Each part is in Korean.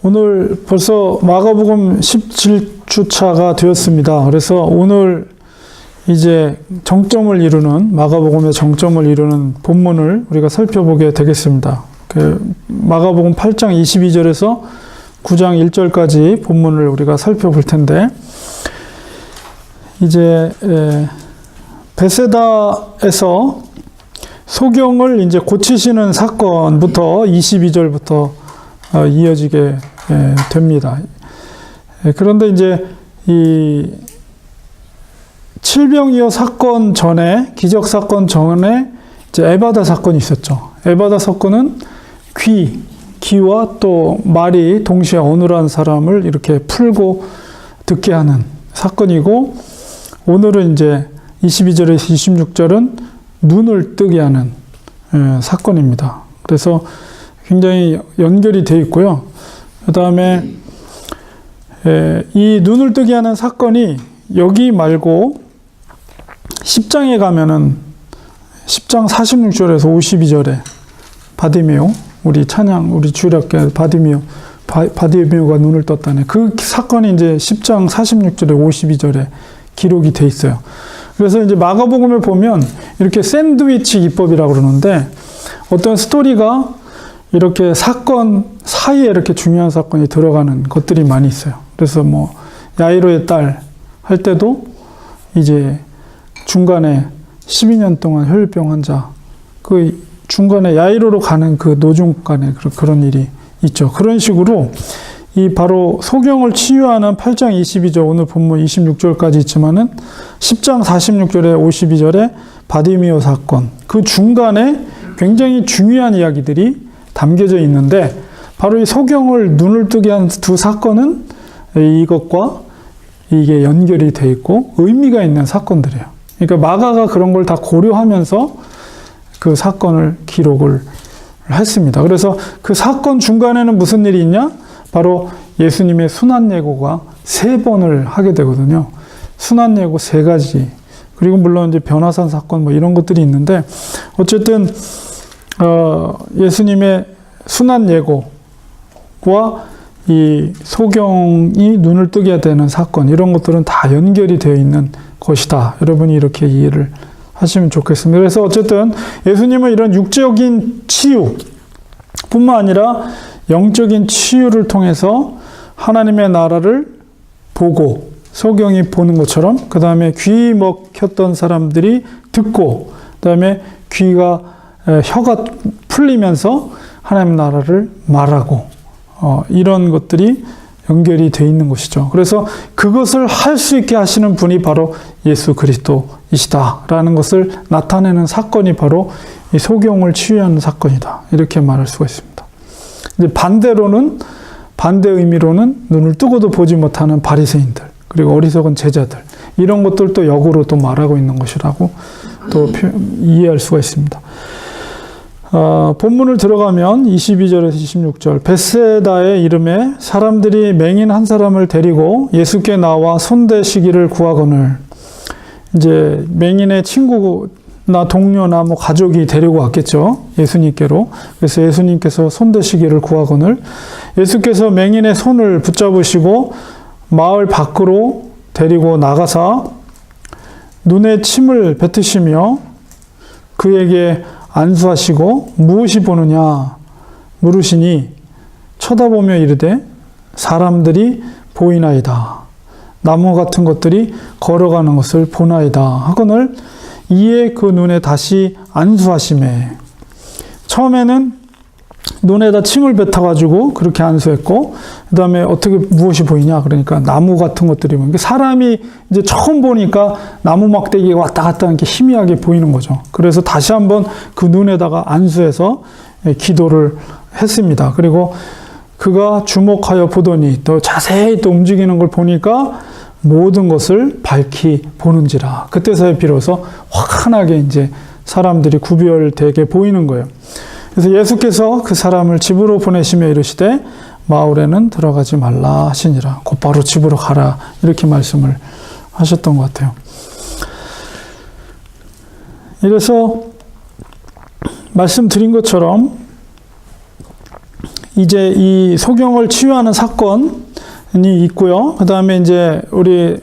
오늘 벌써 마가복음 17주차가 되었습니다. 그래서 오늘 이제 정점을 이루는, 마가복음의 정점을 이루는 본문을 우리가 살펴보게 되겠습니다. 마가복음 8장 22절에서 9장 1절까지 본문을 우리가 살펴볼 텐데, 이제 베세다에서 소경을 이제 고치시는 사건부터 22절부터 이어지게 됩니다. 그런데 이제 이 칠병이어 사건 전에, 기적 사건 전에 이제 에바다 사건이 있었죠. 에바다 사건은 귀와 또 말이 동시에 어눌한 사람을 이렇게 풀고 듣게 하는 사건이고, 오늘은 이제 22절에서 26절은 눈을 뜨게 하는 사건입니다. 그래서 굉장히 연결이 되어 있고요. 그 다음에 이 눈을 뜨게 하는 사건이 여기 말고 10장에 가면은 10장 46절에서 52절에 바디메오, 우리 찬양, 우리 주일학교 바디메오가 눈을 떴다네. 그 사건이 이제 10장 46절에 52절에 기록이 돼 있어요. 그래서 이제 마가복음에 보면 이렇게 샌드위치 기법이라고 그러는데, 어떤 스토리가 이렇게 사건 사이에 이렇게 중요한 사건이 들어가는 것들이 많이 있어요. 그래서 뭐 야이로의 딸 할 때도 이제 중간에 12년 동안 혈류병 환자, 그 중간에 야이로로 가는 그 노중간에 그런 일이 있죠. 그런 식으로 이 바로 소경을 치유하는 8장 22절, 오늘 본문 26절까지 있지만은 10장 46절에 52절에 바디메오 사건, 그 중간에 굉장히 중요한 이야기들이 담겨져 있는데, 바로 이 소경을 눈을 뜨게 한 두 사건은 이것과 이게 연결이 돼 있고 의미가 있는 사건들이에요. 그러니까 마가가 그런 걸 다 고려하면서 그 사건을 기록을 했습니다. 그래서 그 사건 중간에는 무슨 일이 있냐? 바로 예수님의 순환예고가 3번을 하게 되거든요. 순환예고 3가지. 그리고 물론 이제 변화산 사건 뭐 이런 것들이 있는데, 어쨌든 예수님의 순환예고와 이 소경이 눈을 뜨게 되는 사건, 이런 것들은 다 연결이 되어 있는 것이다. 여러분이 이렇게 이해를 하시면 좋겠습니다. 그래서 어쨌든 예수님은 이런 육적인 치유 뿐만 아니라 영적인 치유를 통해서 하나님의 나라를 보고, 소경이 보는 것처럼, 그 다음에 귀 먹혔던 사람들이 듣고, 그 다음에 혀가 풀리면서 하나님 나라를 말하고, 이런 것들이 연결이 되어 있는 것이죠. 그래서 그것을 할 수 있게 하시는 분이 바로 예수 그리스도이시다라는 것을 나타내는 사건이 바로 이 소경을 치유하는 사건이다, 이렇게 말할 수가 있습니다. 이제 반대 의미로는 눈을 뜨고도 보지 못하는 바리새인들, 그리고 어리석은 제자들, 이런 것들도 역으로 또 말하고 있는 것이라고 또 이해할 수가 있습니다. 본문을 들어가면 22절에서 26절, 베세다의 이름에 사람들이 맹인 한 사람을 데리고 예수께 나와 손대시기를 구하거늘, 이제 맹인의 친구나 동료나 뭐 가족이 데리고 왔겠죠, 예수님께로. 그래서 예수님께서 손대시기를 구하거늘, 예수께서 맹인의 손을 붙잡으시고 마을 밖으로 데리고 나가사 눈에 침을 뱉으시며 그에게 안수하시고 무엇이 보느냐 물으시니 쳐다보며 이르되 사람들이 보이나이다. 나무 같은 것들이 걸어가는 것을 보나이다 하거늘, 이에 그 눈에 다시 안수하시매. 처음에는 눈에다 침을 뱉어가지고 그렇게 안수했고, 그 다음에 어떻게 무엇이 보이냐 그러니까 나무 같은 것들이 보이니까, 사람이 이제 처음 보니까 나무 막대기가 왔다 갔다 하는 게 희미하게 보이는 거죠. 그래서 다시 한번 그 눈에다가 안수해서 기도를 했습니다. 그리고 그가 주목하여 보더니 또 자세히 또 움직이는 걸 보니까 모든 것을 밝히 보는지라. 그때서야 비로소 환하게 이제 사람들이 구별되게 보이는 거예요. 그래서 예수께서 그 사람을 집으로 보내시며 이르시되 마을에는 들어가지 말라 하시니라. 곧바로 집으로 가라, 이렇게 말씀을 하셨던 것 같아요. 이래서 말씀드린 것처럼 이제 이 소경을 치유하는 사건이 있고요. 그 다음에 이제 우리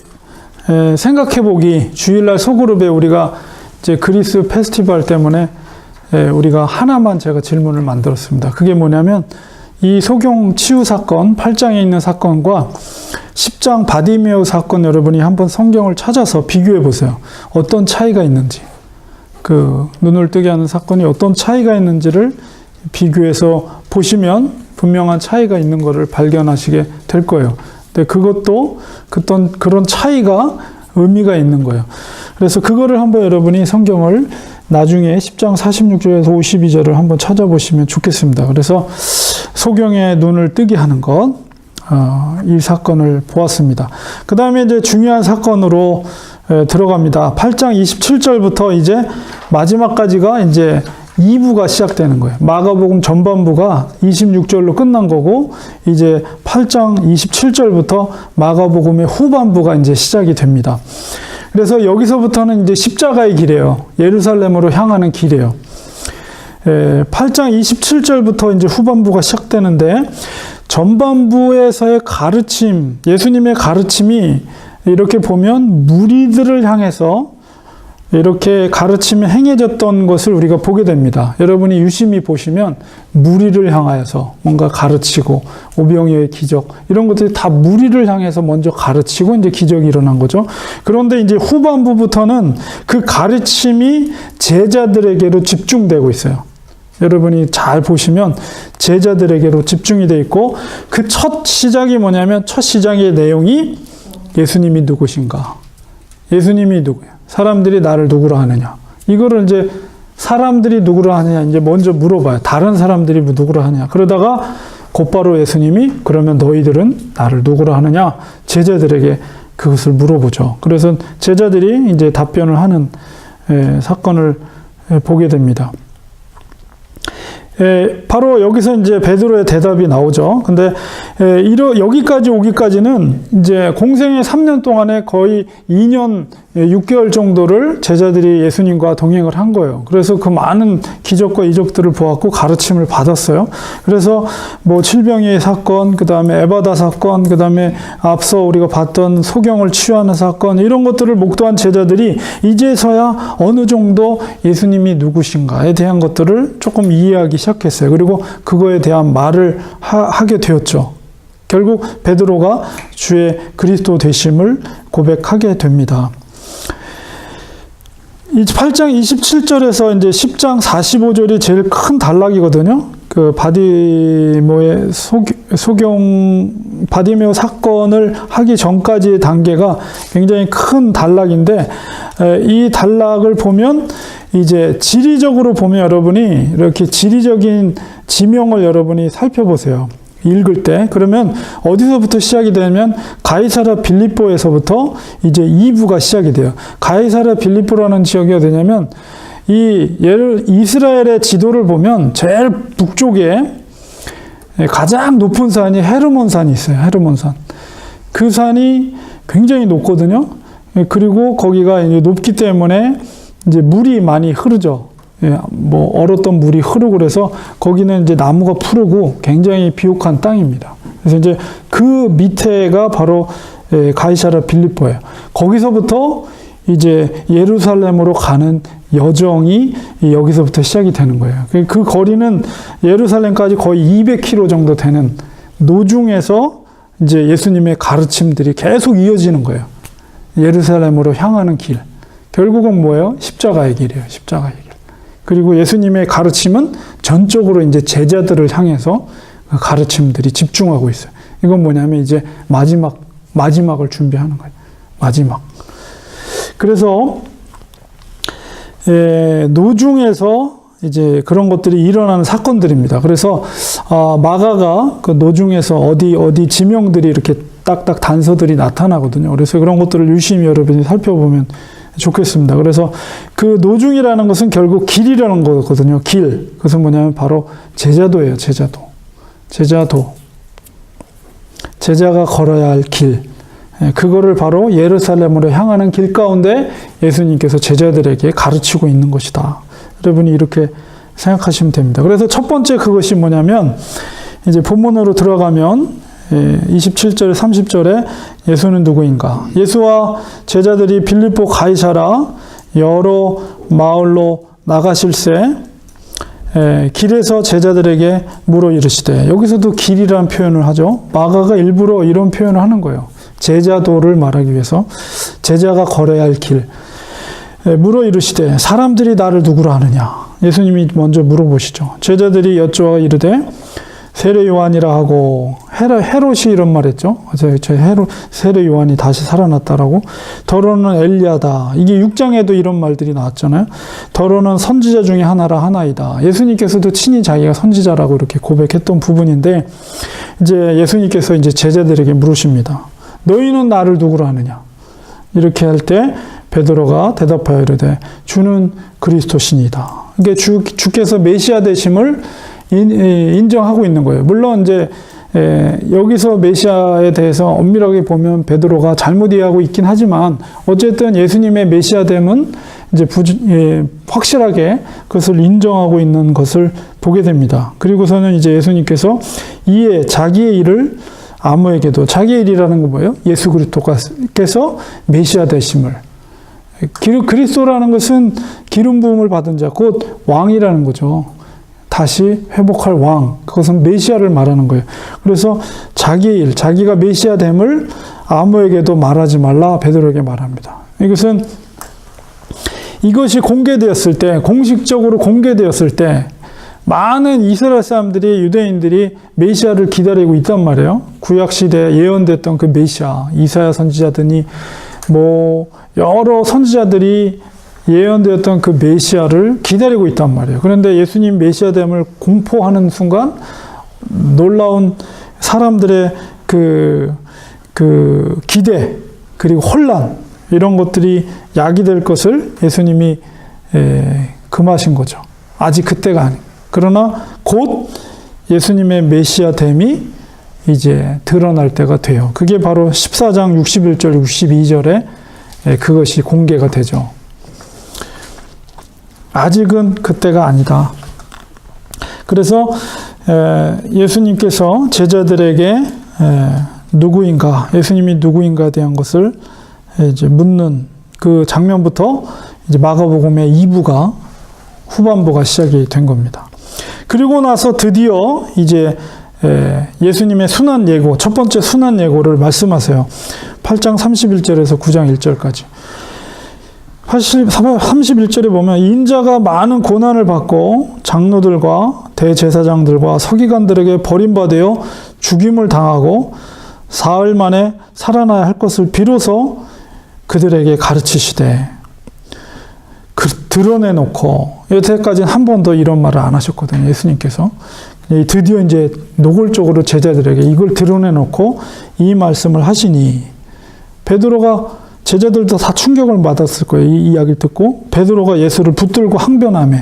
생각해보기 주일날 소그룹에 우리가 이제 그리스 페스티벌 때문에 우리가 하나만 제가 질문을 만들었습니다. 그게 뭐냐면 이 소경 치유 사건, 8장에 있는 사건과 10장 바디메오 사건 여러분이 한번 성경을 찾아서 비교해 보세요. 어떤 차이가 있는지. 그 눈을 뜨게 하는 사건이 어떤 차이가 있는지를 비교해서 보시면 분명한 차이가 있는 것을 발견하시게 될 거예요. 근데 그것도 그런 차이가 의미가 있는 거예요. 그래서 그거를 한번 여러분이 성경을 나중에 10장 46절에서 52절을 한번 찾아보시면 좋겠습니다. 그래서 소경의 눈을 뜨게 하는 것, 이 사건을 보았습니다. 그 다음에 이제 중요한 사건으로 들어갑니다. 8장 27절부터 이제 마지막까지가 이제 2부가 시작되는 거예요. 마가복음 전반부가 26절로 끝난 거고, 이제 8장 27절부터 마가복음의 후반부가 이제 시작이 됩니다. 그래서 여기서부터는 이제 십자가의 길이에요. 예루살렘으로 향하는 길이에요. 8장 27절부터 이제 후반부가 시작되는데, 전반부에서의 가르침, 예수님의 가르침이 이렇게 보면 무리들을 향해서 이렇게 가르침이 행해졌던 것을 우리가 보게 됩니다. 여러분이 유심히 보시면 무리를 향하여서 뭔가 가르치고, 오병이어의 기적, 이런 것들이 다 무리를 향해서 먼저 가르치고 이제 기적이 일어난 거죠. 그런데 이제 후반부부터는 그 가르침이 제자들에게로 집중되고 있어요. 여러분이 잘 보시면 제자들에게로 집중이 되어 있고, 그 첫 시작이 뭐냐면, 첫 시작의 내용이 예수님이 누구신가? 예수님이 누구야? 사람들이 나를 누구라 하느냐? 이거를 이제 사람들이 누구라 하느냐 이제 먼저 물어봐요. 다른 사람들이 누구라 하느냐? 그러다가 곧바로 예수님이 그러면 너희들은 나를 누구라 하느냐? 제자들에게 그것을 물어보죠. 그래서 제자들이 이제 답변을 하는 사건을 보게 됩니다. 바로 여기서 이제 베드로의 대답이 나오죠. 근데 여기까지 오기까지는 이제 공생의 3년 동안에 거의 2년 6개월 정도를 제자들이 예수님과 동행을 한 거예요. 그래서 그 많은 기적과 이적들을 보았고 가르침을 받았어요. 그래서 뭐 칠병이의 사건, 그 다음에 에바다 사건, 그 다음에 앞서 우리가 봤던 소경을 치유하는 사건, 이런 것들을 목도한 제자들이 이제서야 어느 정도 예수님이 누구신가에 대한 것들을 조금 이해하기 시작했어요. 그리고 그거에 대한 말을 하게 되었죠. 결국 베드로가 주의 그리스도 되심을 고백하게 됩니다. 이 8장 27절에서 이제 10장 45절이 제일 큰 단락이거든요. 그 바디메오의 바디메오 사건을 하기 전까지의 단계가 굉장히 큰 단락인데, 이 단락을 보면 이제 지리적으로 보면 여러분이 이렇게 지리적인 지명을 여러분이 살펴보세요. 읽을 때. 그러면 어디서부터 시작이 되면 가이사랴 빌립보에서부터 이제 2부가 시작이 돼요. 가이사랴 빌립보라는 지역이 어디냐면 이스라엘의 지도를 보면 제일 북쪽에 가장 높은 산이 헤르몬 산이 있어요. 헤르몬 산. 그 산이 굉장히 높거든요. 그리고 거기가 이제 높기 때문에 이제 물이 많이 흐르죠. 뭐 얼었던 물이 흐르고, 그래서 거기는 이제 나무가 푸르고 굉장히 비옥한 땅입니다. 그래서 이제 그 밑에가 바로 가이사랴 빌립보예요. 거기서부터 이제 예루살렘으로 가는 여정이 여기서부터 시작이 되는 거예요. 그 거리는 예루살렘까지 거의 200km 정도 되는 노중에서 이제 예수님의 가르침들이 계속 이어지는 거예요. 예루살렘으로 향하는 길. 결국은 뭐예요? 십자가의 길이에요. 십자가의 길. 그리고 예수님의 가르침은 전적으로 이제 제자들을 향해서 그 가르침들이 집중하고 있어요. 이건 뭐냐면 이제 마지막을 준비하는 거예요. 마지막. 그래서 노중에서 이제 그런 것들이 일어나는 사건들입니다. 그래서 마가가 그 노중에서 어디 지명들이 이렇게 딱딱 단서들이 나타나거든요. 그래서 그런 것들을 유심히 여러분이 살펴보면 좋겠습니다. 그래서 그 노중이라는 것은 결국 길이라는 거거든요. 길. 그것은 뭐냐면 바로 제자도예요. 제자가 걸어야 할 길. 그거를 바로 예루살렘으로 향하는 길 가운데 예수님께서 제자들에게 가르치고 있는 것이다. 여러분이 이렇게 생각하시면 됩니다. 그래서 첫 번째 그것이 뭐냐면 이제 본문으로 들어가면 27절, 30절에 예수는 누구인가? 예수와 제자들이 빌립보 가이사라 여러 마을로 나가실새 길에서 제자들에게 물어 이르시되, 여기서도 길이라는 표현을 하죠. 마가가 일부러 이런 표현을 하는 거예요. 제자도를 말하기 위해서 제자가 걸어야 할 길. 물어 이르시되 사람들이 나를 누구로 아느냐? 예수님이 먼저 물어보시죠. 제자들이 여쭈어 이르되 세례 요한이라 하고, 헤롯이 이런 말 했죠. 세례 요한이 다시 살아났다라고. 더러는 엘리야다. 이게 6장에도 이런 말들이 나왔잖아요. 더러는 선지자 중에 하나이다. 예수님께서도 친히 자기가 선지자라고 이렇게 고백했던 부분인데, 이제 예수님께서 이제 제자들에게 물으십니다. 너희는 나를 누구로 아느냐? 이렇게 할 때 베드로가 대답하여 이르되 주는 그리스도시니이다. 이게 주께서 메시아 되심을 인정하고 있는 거예요. 물론 이제 여기서 메시아에 대해서 엄밀하게 보면 베드로가 잘못 이해하고 있긴 하지만, 어쨌든 예수님의 메시아됨은 이제 확실하게 그것을 인정하고 있는 것을 보게 됩니다. 그리고서는 이제 예수님께서 이에 자기의 일을 아무에게도, 자기의 일이라는 건 뭐예요? 예수 그리스도께서 메시아 되심을. 그리스도라는 것은 기름 부음을 받은 자, 곧 왕이라는 거죠. 다시 회복할 왕, 그것은 메시아를 말하는 거예요. 그래서 자기의 일, 자기가 메시아됨을 아무에게도 말하지 말라 베드로에게 말합니다. 이것이 공개되었을 때, 공식적으로 공개되었을 때 많은 이스라엘 사람들이, 유대인들이 메시아를 기다리고 있단 말이에요. 구약시대에 예언됐던 그 메시아, 이사야 선지자들이 여러 선지자들이 예언되었던 그 메시아를 기다리고 있단 말이에요. 그런데 예수님 메시아됨을 공포하는 순간 놀라운 사람들의 그 기대, 그리고 혼란, 이런 것들이 야기될 것을 예수님이 금하신 거죠. 아직 그때가 아니고. 그러나 곧 예수님의 메시아됨이 이제 드러날 때가 돼요. 그게 바로 14장 61절, 62절에 그것이 공개가 되죠. 아직은 그때가 아니다. 그래서 예수님께서 제자들에게 누구인가, 예수님이 누구인가에 대한 것을 이제 묻는 그 장면부터 이제 마가복음의 2부가, 후반부가 시작이 된 겁니다. 그리고 나서 드디어 이제 예수님의 순환 예고, 첫 번째 순환 예고를 말씀하세요. 8장 31절에서 9장 1절까지. 31절에 보면 인자가 많은 고난을 받고 장로들과 대제사장들과 서기관들에게 버림받아 죽임을 당하고 사흘 만에 살아나야 할 것을 비로소 그들에게 가르치시되, 드러내놓고, 여태까지는 한 번도 이런 말을 안 하셨거든요. 예수님께서. 드디어 이제 노골적으로 제자들에게 이걸 드러내놓고 이 말씀을 하시니, 베드로가, 제자들도 다 충격을 받았을 거예요. 이 이야기를 듣고. 베드로가 예수를 붙들고 항변하며,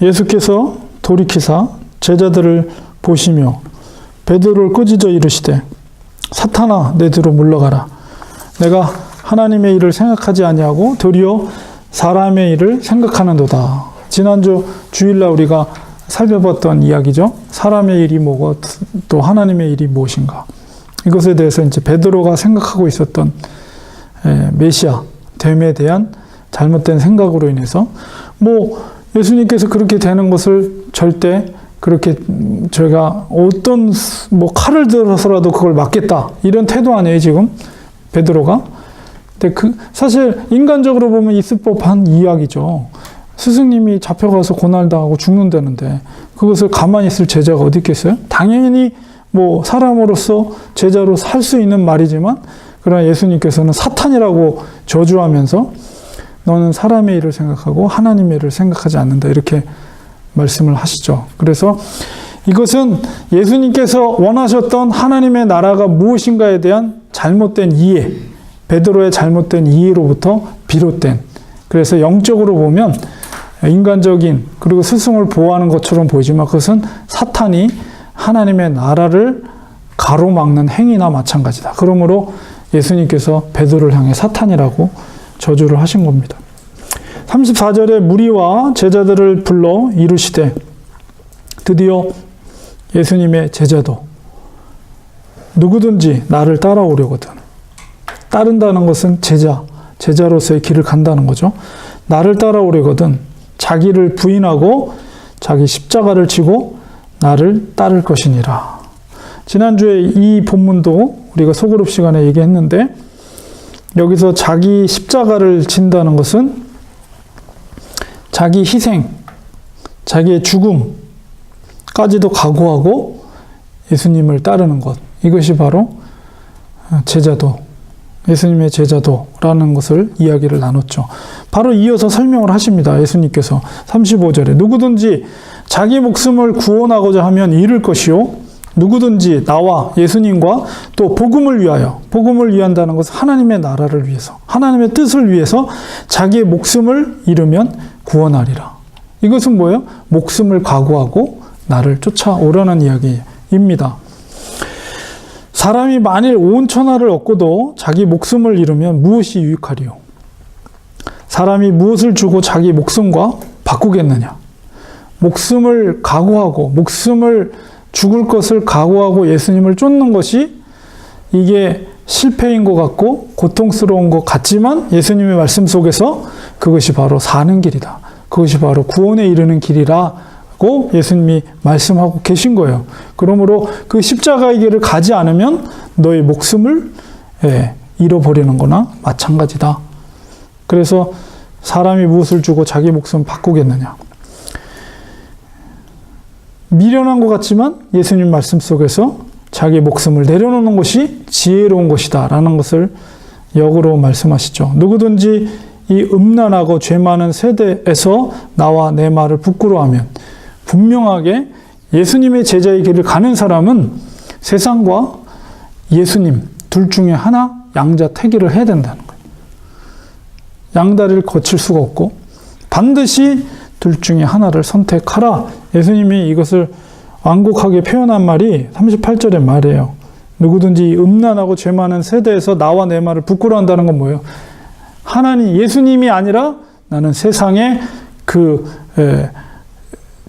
예수께서 돌이키사 제자들을 보시며 베드로를 꾸짖어 이르시되 사탄아 내 뒤로 물러가라. 내가 하나님의 일을 생각하지 아니하고 도리어 사람의 일을 생각하는도다. 지난주 주일날 우리가 살펴봤던 이야기죠. 사람의 일이 뭐고 또 하나님의 일이 무엇인가. 이것에 대해서 이제 베드로가 생각하고 있었던 메시아 됨에 대한 잘못된 생각으로 인해서 예수님께서 그렇게 되는 것을 절대 그렇게 저희가 어떤 칼을 들어서라도 그걸 막겠다 이런 태도 아니에요 지금 베드로가. 근데 사실 인간적으로 보면 있을 법한 이야기죠. 스승님이 잡혀가서 고난당하고 죽는다는데 그것을 가만히 있을 제자가 어디 있겠어요? 당연히 사람으로서 제자로 살 수 있는 말이지만, 그러나 예수님께서는 사탄이라고 저주하면서 너는 사람의 일을 생각하고 하나님의 일을 생각하지 않는다 이렇게 말씀을 하시죠. 그래서 이것은 예수님께서 원하셨던 하나님의 나라가 무엇인가에 대한 잘못된 이해, 베드로의 잘못된 이해로부터 비롯된, 그래서 영적으로 보면 인간적인 그리고 스승을 보호하는 것처럼 보이지만 그것은 사탄이 하나님의 나라를 가로막는 행위나 마찬가지다. 그러므로 예수님께서 베드로를 향해 사탄이라고 저주를 하신 겁니다. 34절에 무리와 제자들을 불러 이르시되 드디어 예수님의 제자도 누구든지 나를 따라오려거든. 따른다는 것은 제자로서의 길을 간다는 거죠. 나를 따라오려거든 자기를 부인하고 자기 십자가를 지고 나를 따를 것이니라. 지난주에 이 본문도 우리가 소그룹 시간에 얘기했는데, 여기서 자기 십자가를 진다는 것은 자기 희생, 자기의 죽음까지도 각오하고 예수님을 따르는 것. 이것이 바로 제자도, 예수님의 제자도라는 것을 이야기를 나눴죠. 바로 이어서 설명을 하십니다. 예수님께서 35절에 누구든지 자기 목숨을 구원하고자 하면 잃을 것이요, 누구든지 나와 예수님과 또 복음을 위하여, 복음을 위한다는 것은 하나님의 나라를 위해서, 하나님의 뜻을 위해서 자기의 목숨을 잃으면 구원하리라. 이것은 뭐예요? 목숨을 각오하고 나를 쫓아오라는 이야기입니다. 사람이 만일 온 천하를 얻고도 자기 목숨을 잃으면 무엇이 유익하리요? 사람이 무엇을 주고 자기 목숨과 바꾸겠느냐? 목숨을 각오하고, 목숨을 죽을 것을 각오하고 예수님을 쫓는 것이 이게 실패인 것 같고 고통스러운 것 같지만, 예수님의 말씀 속에서 그것이 바로 사는 길이다, 그것이 바로 구원에 이르는 길이라고 예수님이 말씀하고 계신 거예요. 그러므로 그 십자가의 길을 가지 않으면 너의 목숨을 잃어버리는 거나 마찬가지다. 그래서 사람이 무엇을 주고 자기 목숨 바꾸겠느냐? 미련한 것 같지만 예수님 말씀 속에서 자기 목숨을 내려놓는 것이 지혜로운 것이다 라는 것을 역으로 말씀하시죠. 누구든지 이 음란하고 죄 많은 세대에서 나와 내 말을 부끄러워하면, 분명하게 예수님의 제자의 길을 가는 사람은 세상과 예수님 둘 중에 하나 양자택일을 해야 된다는 거예요. 양다리를 거칠 수가 없고 반드시 둘 중에 하나를 선택하라. 예수님이 이것을 완곡하게 표현한 말이 38절의 말이에요. 누구든지 음란하고 죄 많은 세대에서 나와 내 말을 부끄러워한다는 건 뭐예요? 하나님, 예수님이 아니라 나는 세상의 그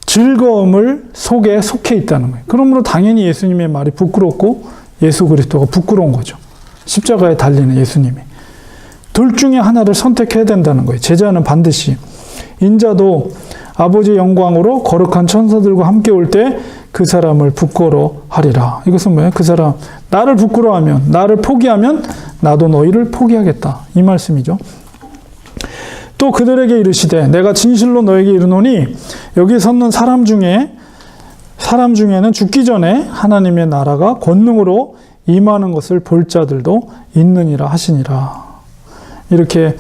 즐거움을 속에 속해 있다는 거예요. 그러므로 당연히 예수님의 말이 부끄럽고 예수 그리스도가 부끄러운 거죠. 십자가에 달리는 예수님이. 둘 중에 하나를 선택해야 된다는 거예요. 제자는 반드시. 인자도 아버지의 영광으로 거룩한 천사들과 함께 올 때 그 사람을 부끄러워하리라. 이것은 뭐예요? 그 사람, 나를 부끄러워하면, 나를 포기하면 나도 너희를 포기하겠다. 이 말씀이죠. 또 그들에게 이르시되 내가 진실로 너에게 이르노니 여기 섰는 사람 중에는 죽기 전에 하나님의 나라가 권능으로 임하는 것을 볼 자들도 있느니라 하시니라. 이렇게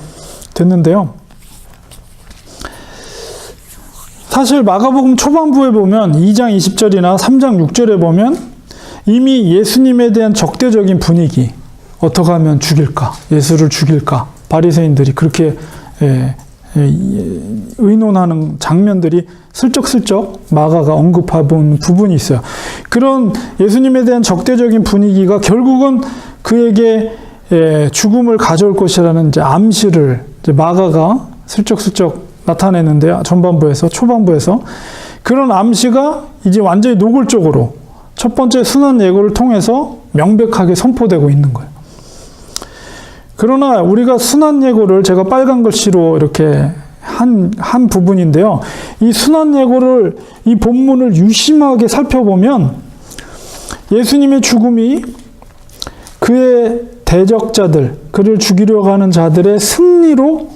됐는데요. 사실 마가복음 초반부에 보면 2장 20절이나 3장 6절에 보면 이미 예수님에 대한 적대적인 분위기, 어떻게 하면 죽일까, 예수를 죽일까, 바리새인들이 그렇게 의논하는 장면들이 슬쩍슬쩍 마가가 언급한 부분이 있어요. 그런 예수님에 대한 적대적인 분위기가 결국은 그에게 죽음을 가져올 것이라는 이제 암시를 이제 마가가 슬쩍슬쩍 나타내는데요. 초반부에서 그런 암시가 이제 완전히 노골적으로 첫 번째 순환 예고를 통해서 명백하게 선포되고 있는 거예요. 그러나 우리가 순환 예고를 제가 빨간 글씨로 이렇게 한 부분인데요. 이 순환 예고를, 이 본문을 유심하게 살펴보면 예수님의 죽음이 그의 대적자들, 그를 죽이려고 하는 자들의 승리로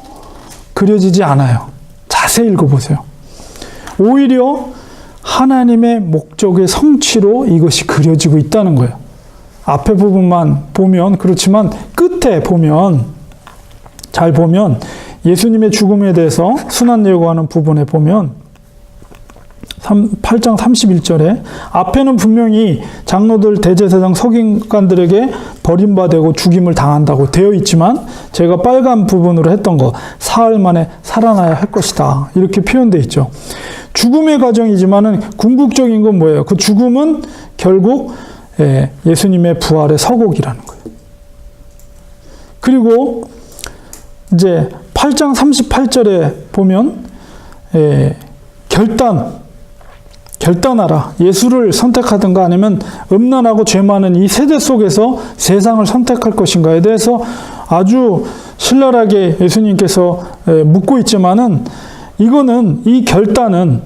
그려지지 않아요. 자세히 읽어보세요. 오히려 하나님의 목적의 성취로 이것이 그려지고 있다는 거예요. 앞에 부분만 보면 그렇지만 끝에 보면, 잘 보면 예수님의 죽음에 대해서 순환 예고하는 부분에 보면 8장 31절에 앞에는 분명히 장로들, 대제사장, 서기관들에게 버림받고 죽임을 당한다고 되어 있지만, 제가 빨간 부분으로 했던 거, 사흘 만에 살아나야 할 것이다, 이렇게 표현되어 있죠. 죽음의 과정이지만은 궁극적인 건 뭐예요? 그 죽음은 결국 예수님의 부활의 서곡이라는 거예요. 그리고 이제 8장 결단하라. 예수를 선택하든가 아니면 음란하고 죄 많은 이 세대 속에서 세상을 선택할 것인가에 대해서 아주 신랄하게 예수님께서 묻고 있지만은 이거는, 이 결단은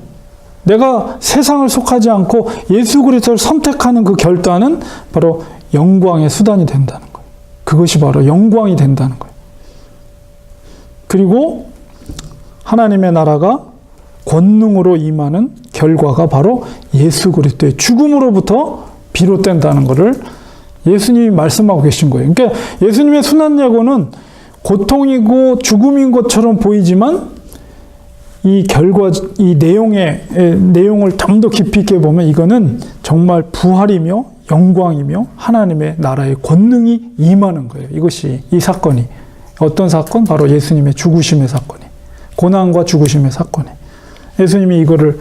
내가 세상을 속하지 않고 예수 그리스도를 선택하는 그 결단은 바로 영광의 수단이 된다는 거예요. 그것이 바로 영광이 된다는 거예요. 그리고 하나님의 나라가 권능으로 임하는 결과가 바로 예수 그리스도의 죽음으로부터 비롯된다는 것을 예수님이 말씀하고 계신 거예요. 그러니까 예수님의 순환 예고는 고통이고 죽음인 것처럼 보이지만 이 결과, 이 내용을 좀 더 깊이 있게 보면 이거는 정말 부활이며 영광이며 하나님의 나라의 권능이 임하는 거예요. 이것이, 이 사건이. 어떤 사건? 바로 예수님의 죽으심의 사건이. 고난과 죽으심의 사건이. 예수님이 이거를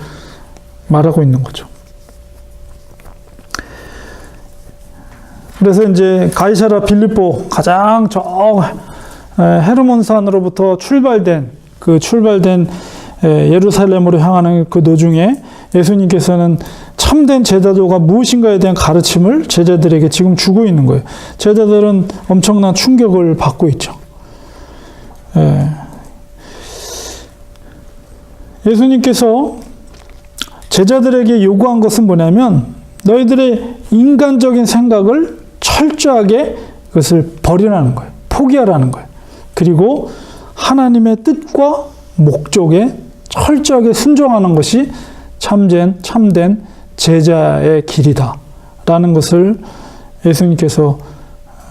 말하고 있는 거죠. 그래서 이제 가이사라 빌립보 가장 헤르몬산으로부터 출발된 예루살렘으로 향하는 그 도중에 예수님께서는 참된 제자도가 무엇인가에 대한 가르침을 제자들에게 지금 주고 있는 거예요. 제자들은 엄청난 충격을 받고 있죠. 예수님께서 제자들에게 요구한 것은 뭐냐면 너희들의 인간적인 생각을 철저하게 그것을 버리라는 거예요. 포기하라는 거예요. 그리고 하나님의 뜻과 목적에 철저하게 순종하는 것이 참된 제자의 길이다 라는 것을 예수님께서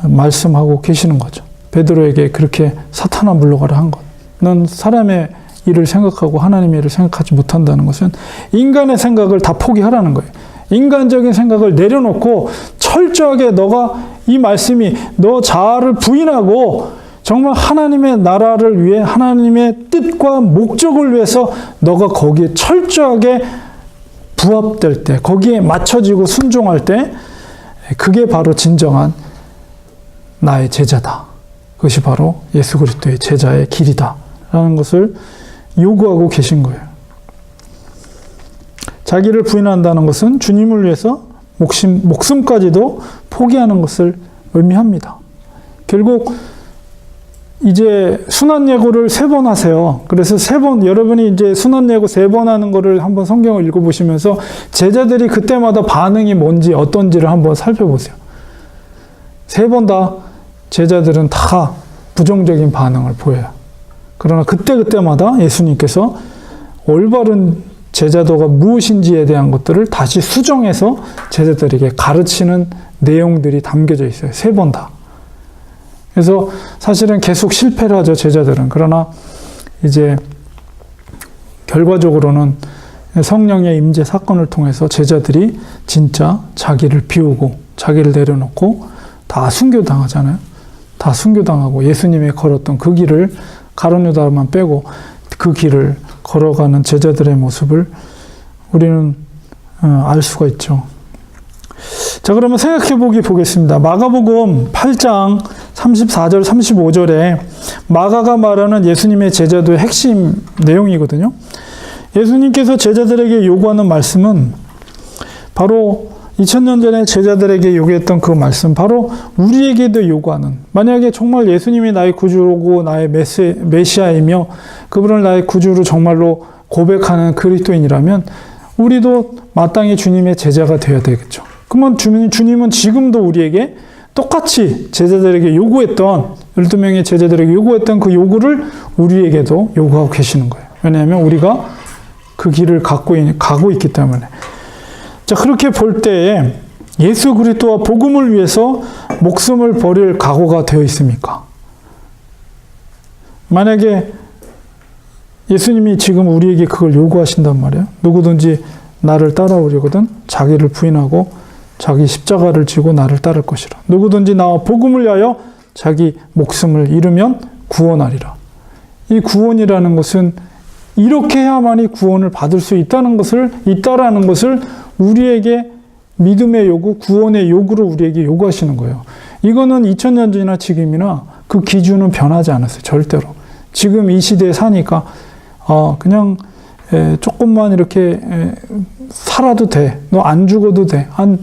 말씀하고 계시는 거죠. 베드로에게 그렇게 사탄아 물러가라 한 것. 넌 사람의 일을 생각하고 하나님의 일을 생각하지 못한다는 것은 인간의 생각을 다 포기하라는 거예요. 인간적인 생각을 내려놓고 철저하게 너가, 이 말씀이 너 자아를 부인하고 정말 하나님의 나라를 위해 하나님의 뜻과 목적을 위해서 너가 거기에 철저하게 부합될 때, 거기에 맞춰지고 순종할 때 그게 바로 진정한 나의 제자다. 그것이 바로 예수 그리스도의 제자의 길이다 라는 것을 요구하고 계신 거예요. 자기를 부인한다는 것은 주님을 위해서 목숨까지도 포기하는 것을 의미합니다. 결국 이제 순환예고를 3번 하세요. 그래서 3번, 여러분이 이제 순환예고 3번 하는 거를 한번 성경을 읽어보시면서 제자들이 그때마다 반응이 뭔지 어떤지를 한번 살펴보세요. 3번 다 제자들은 다 부정적인 반응을 보여요. 그러나 그때마다 예수님께서 올바른 제자도가 무엇인지에 대한 것들을 다시 수정해서 제자들에게 가르치는 내용들이 담겨져 있어요. 3번 다. 그래서 사실은 계속 실패를 하죠, 제자들은. 그러나 이제 결과적으로는 성령의 임재 사건을 통해서 제자들이 진짜 자기를 비우고 자기를 내려놓고 다 순교당하잖아요. 다 순교당하고 예수님이 걸었던 그 길을, 가룟 유다만 빼고 그 길을 걸어가는 제자들의 모습을 우리는 알 수가 있죠. 자, 그러면 생각해 보겠습니다. 마가복음 8장 34절, 35절에 마가가 말하는 예수님의 제자도의 핵심 내용이거든요. 예수님께서 제자들에게 요구하는 말씀은 바로 2000년 전에 제자들에게 요구했던 그 말씀, 바로 우리에게도 요구하는, 만약에 정말 예수님이 나의 구주고 나의 메시아이며 그분을 나의 구주로 정말로 고백하는 그리스도인이라면 우리도 마땅히 주님의 제자가 되어야 되겠죠. 그러면 주님은 지금도 우리에게 똑같이 제자들에게 요구했던, 12명의 제자들에게 요구했던 그 요구를 우리에게도 요구하고 계시는 거예요. 왜냐하면 우리가 그 길을 가고 있기 때문에. 자, 그렇게 볼 때에 예수 그리스도와 복음을 위해서 목숨을 버릴 각오가 되어 있습니까? 만약에 예수님이 지금 우리에게 그걸 요구하신단 말이에요. 누구든지 나를 따라오려거든 자기를 부인하고 자기 십자가를 지고 나를 따를 것이라. 누구든지 나와 복음을 위하여 자기 목숨을 잃으면 구원하리라. 이 구원이라는 것은 이렇게 해야만이 구원을 받을 수 있다는 것을, 있다라는 것을 우리에게 믿음의 요구, 구원의 요구로 우리에게 요구하시는 거예요. 이거는 2000년 전이나 지금이나 그 기준은 변하지 않았어요. 절대로. 지금 이 시대에 사니까 그냥 조금만 이렇게 살아도 돼. 너 안 죽어도 돼. 한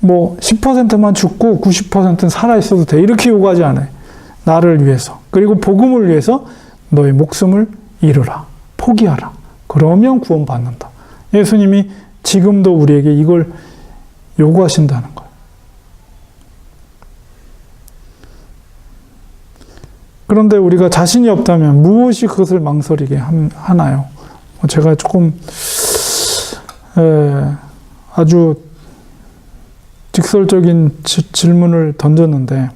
뭐 10%만 죽고 90%는 살아 있어도 돼. 이렇게 요구하지 않아요. 나를 위해서. 그리고 복음을 위해서 너의 목숨을 잃으라. 포기하라. 그러면 구원받는다. 예수님이 지금도 우리에게 이걸 요구하신다는 거예요. 그런데 우리가 자신이 없다면 무엇이 그것을 망설이게 하나요? 제가 조금 아주 직설적인 질문을 던졌는데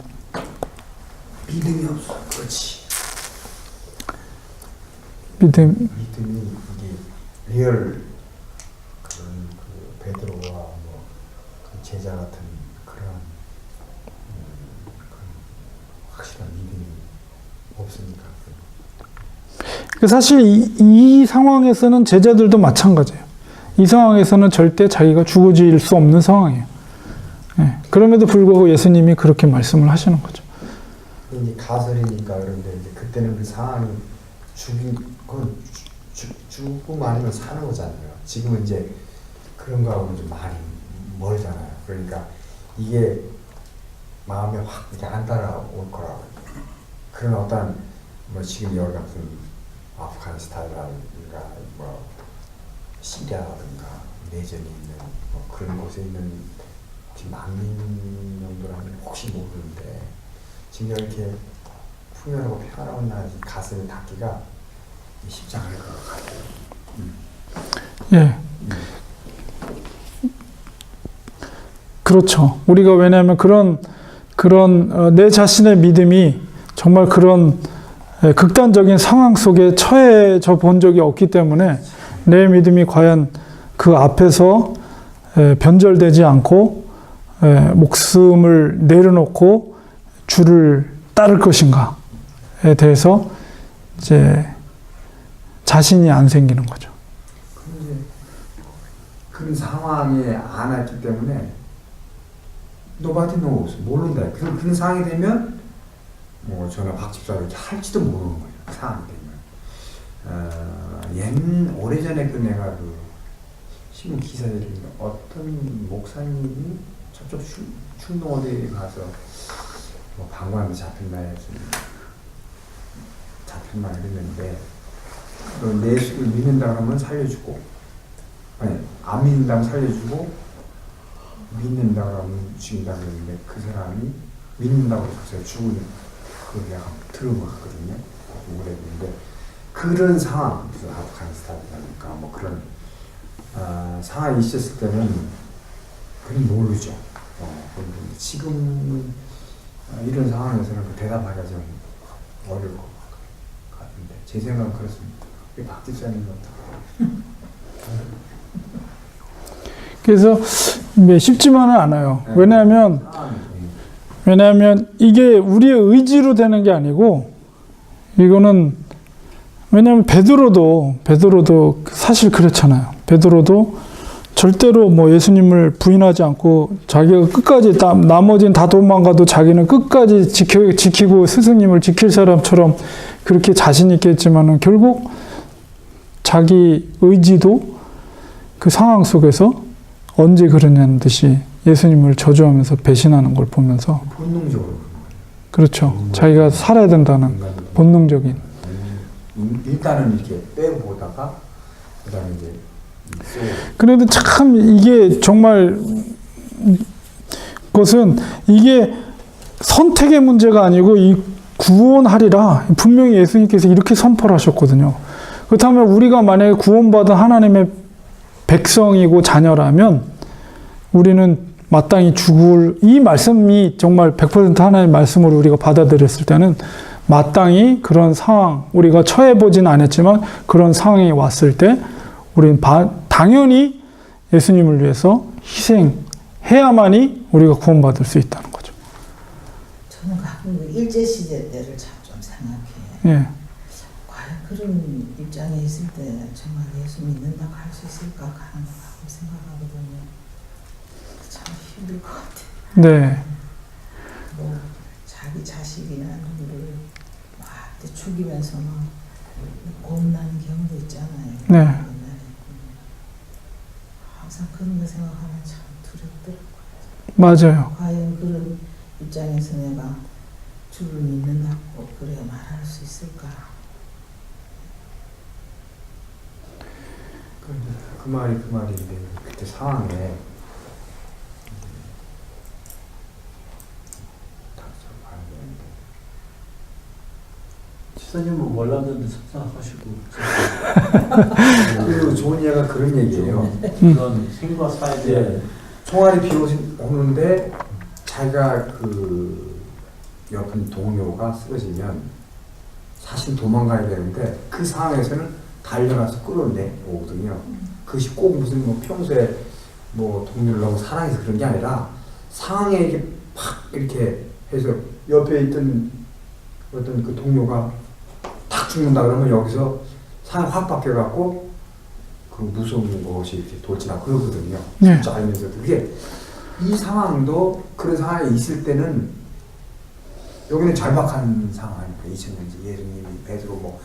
믿음이 없어. 그렇지. 믿음이 이게 리얼 그런 그 베드로와 뭐 그 제자 같은 그런 확실한 믿음이 없으니까. 사실 이 상황에서는 제자들도 마찬가지예요. 이 상황에서는 절대 자기가 죽어질 수 없는 상황이에요. 그럼에도 불구하고 예수님이 그렇게 말씀을 하시는 거죠. 이제 가설이니까 그런데 이제 그때는 그 상황이 죽고 아니면 사는 거잖아요. 지금은 이제 그런 거하고는 좀 많이 멀잖아요. 그러니까 이게 마음에 확 이렇게 안 따라올 거라고. 그런 어떤 뭐 지금 여기 같은 아프가니스탄이라든가 뭐 시리아라든가 내전이 있는 뭐 그런 곳에 있는 난민놈들하면 혹시 모르는데 지금 이렇게 풍요하고 평화로운 나라 가슴에 닿기가 쉽지 않을 것 같아요. 예. 그렇죠. 우리가 왜냐하면 그런 내 자신의 믿음이 정말 그런 극단적인 상황 속에 처해져 본 적이 없기 때문에 내 믿음이 과연 그 앞에서 변절되지 않고 목숨을 내려놓고 주를 따를 것인가에 대해서 이제 자신이 안 생기는 거죠. 그런데 그런 상황에 안 왔기 때문에 nobody knows 모른다. 그런 상황이 되면 뭐 저나 박 집사 이렇게 할지도 모르는 거예요. 그 상황이 되면 오래전에 그 내가 그 신문 기사에 어떤 목사님이 저쪽 충동 어디에 가서 뭐 방광에 잡혔나 해서 잡혔나 이랬는데 내 예수를 믿는다 그러면 살려주고 아니 안 믿는다면 살려주고 믿는다 그러면 죽인다 그랬는데 그 사람이 믿는다고 해서 죽은 그걸 내가 들은 것 같거든요. 오래됐는데 그런 상황 무슨 아프가니스탄이라든가 뭐 그런 상황이 있었을 때는 그건 모르죠. 지금 이런 상황에서는 대답하기가 좀 어려울 것 같은데 제 생각은 그렇습니다. 박 집사님 그래서 쉽지만은 않아요. 왜냐하면 이게 우리의 의지로 되는 게 아니고 이거는 왜냐하면 베드로도 사실 그렇잖아요. 베드로도 절대로 뭐 예수님을 부인하지 않고 자기가 끝까지 나머지는 다 도망가도 자기는 끝까지 지키고 스승님을 지킬 사람처럼 그렇게 자신 있게 했지만은 결국 자기 의지도 그 상황 속에서 언제 그러냐는 듯이 예수님을 저주하면서 배신하는 걸 보면서 본능적으로 그렇죠. 자기가 살아야 된다는 본능적인 일단은 이렇게 빼고 보다가 그다음에 이제 그런데 참 이게 정말 그것은 이게 선택의 문제가 아니고 이 구원하리라 분명히 예수님께서 이렇게 선포를 하셨거든요. 그렇다면 우리가 만약에 구원받은 하나님의 백성이고 자녀라면 우리는 마땅히 죽을 이 말씀이 정말 100% 하나님의 말씀으로 우리가 받아들였을 때는 마땅히 그런 상황 우리가 처해보진 않았지만 그런 상황이 왔을 때 우리는 당연히 예수님을 위해서 희생해야만이 우리가 구원받을 수 있다는 거죠. 저는 가끔 일제시대 때를 참 좀 생각해요. 예. 과연 그런 입장에 있을 때 정말 예수 믿는다고 할 수 있을까 하는 생각하거든요. 참 힘들 것 같아요. 네. 뭐 자기 자식이나 누구를 막 죽이면서 막 고문하는 경우도 있잖아요. 네. 항상 그런 거 생각하면 참 두렵더라고요. 맞아요. 과연 그런 입장에서 내가 주를 믿는다고 그래 말할 수 있을까? 그 말인데 그때 상황에 지사님은 몰랐는데 속상하시고 그리고 좋은 예가 그런 얘기예요. 그런 생과 사에 대한 예. 총알이 비 오는데 자기가 그 옆에 동료가 쓰러지면 사실 도망가야 되는데 그 상황에서는 달려가서 끌어내 오거든요. 그것이 꼭 무슨 뭐 평소에 뭐 동료를 너무 사랑해서 그런 게 아니라 상황에 이렇게 팍 이렇게 해서 옆에 있던 어떤 그 동료가 탁 죽는다 그러면 여기서 상황이 확 바뀌어갖고 그 무서운 것이 이렇게 돌진하고 그러거든요. 네. 진짜 알면서도 그게 이 상황도 그런 상황에 있을 때는 여기는 절박한 상황이니까 2000년째 예수님이 베드로 뭐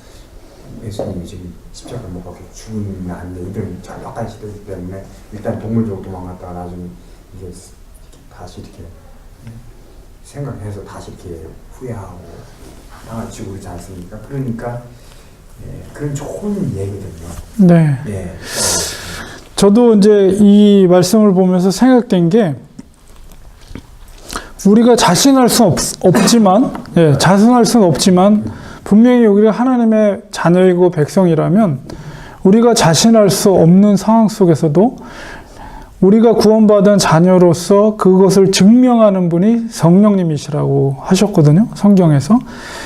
예수님이 지금 십자가 못 박혀 죽으면 안 돼 이런 절박한 시대이기 때문에 일단 동물적으로 도망갔다가 나중에 이제 이렇게 다시 이렇게 생각해서 다시 이렇게 후회하고 당하치고 그러지 않습니까? 그러니까 예, 그런 좋은 얘기거든요. 네. 예. 저도 이제 이 말씀을 보면서 생각된 게 우리가 자신할 수 없지만, 예, 자신할 수는 없지만 분명히 우리가 하나님의 자녀이고 백성이라면 우리가 자신할 수 없는 상황 속에서도 우리가 구원받은 자녀로서 그것을 증명하는 분이 성령님이시라고 하셨거든요. 성경에서.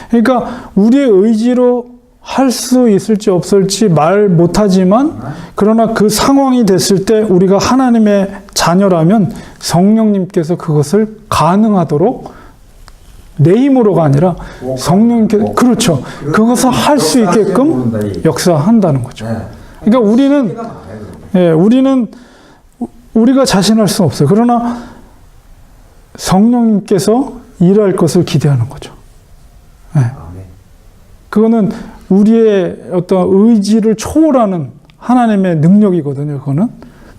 그러니까 우리의 의지로 할 수 있을지 없을지 말 못하지만 그러나 그 상황이 됐을 때 우리가 하나님의 자녀라면 성령님께서 그것을 가능하도록 내 힘으로가 아니라 성령님께서 그렇죠. 그것을 할 수 있게끔 역사한다는 거죠. 그러니까 우리는 우리가 자신할 수는 없어요. 그러나 성령님께서 일할 것을 기대하는 거죠. 네. 그거는 우리의 어떤 의지를 초월하는 하나님의 능력이거든요. 그거는.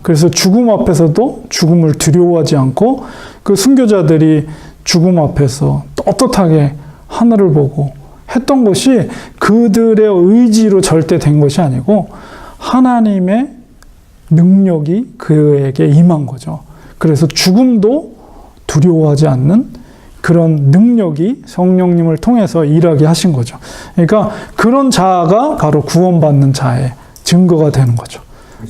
그래서 죽음 앞에서도 죽음을 두려워하지 않고 그 순교자들이 죽음 앞에서 떳떳하게 하늘을 보고 했던 것이 그들의 의지로 절대 된 것이 아니고 하나님의 능력이 그에게 임한 거죠. 그래서 죽음도 두려워하지 않는 그런 능력이 성령님을 통해서 일하게 하신 거죠. 그러니까 그런 자아가 바로 구원받는 자의 증거가 되는 거죠.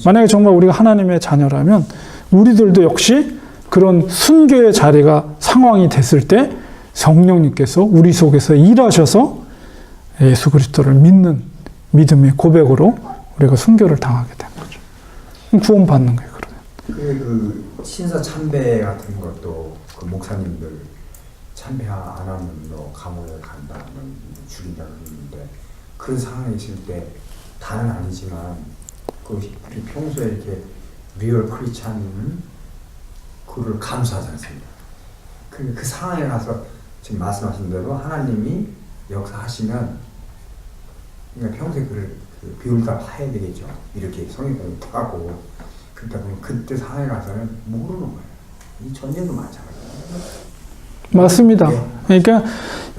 만약에 정말 우리가 하나님의 자녀라면 우리들도 역시 그런 순교의 자리가 상황이 됐을 때 성령님께서 우리 속에서 일하셔서 예수 그리스도를 믿는 믿음의 고백으로 우리가 순교를 당하게 되는 거죠. 구원받는 거예요. 그 신사 참배 같은 것도 그 목사님들 참배 안 하면 너 감옥에 간다, 죽인다 그러는데 그런 상황에 있을 때 다는 아니지만 그 우리 평소에 이렇게 리얼 크리스찬은 그를 감수하지 않습니다. 그 상황에 가서 지금 말씀하신 대로 하나님이 역사하시면 그러니까 평소에 그를 비울다 봐야 되겠죠. 이렇게 성경을 하고 그러다 보면 그때 상황에 가서는 모르는 거예요. 이 전쟁도 마찬가지예요. 맞습니다. 그러니까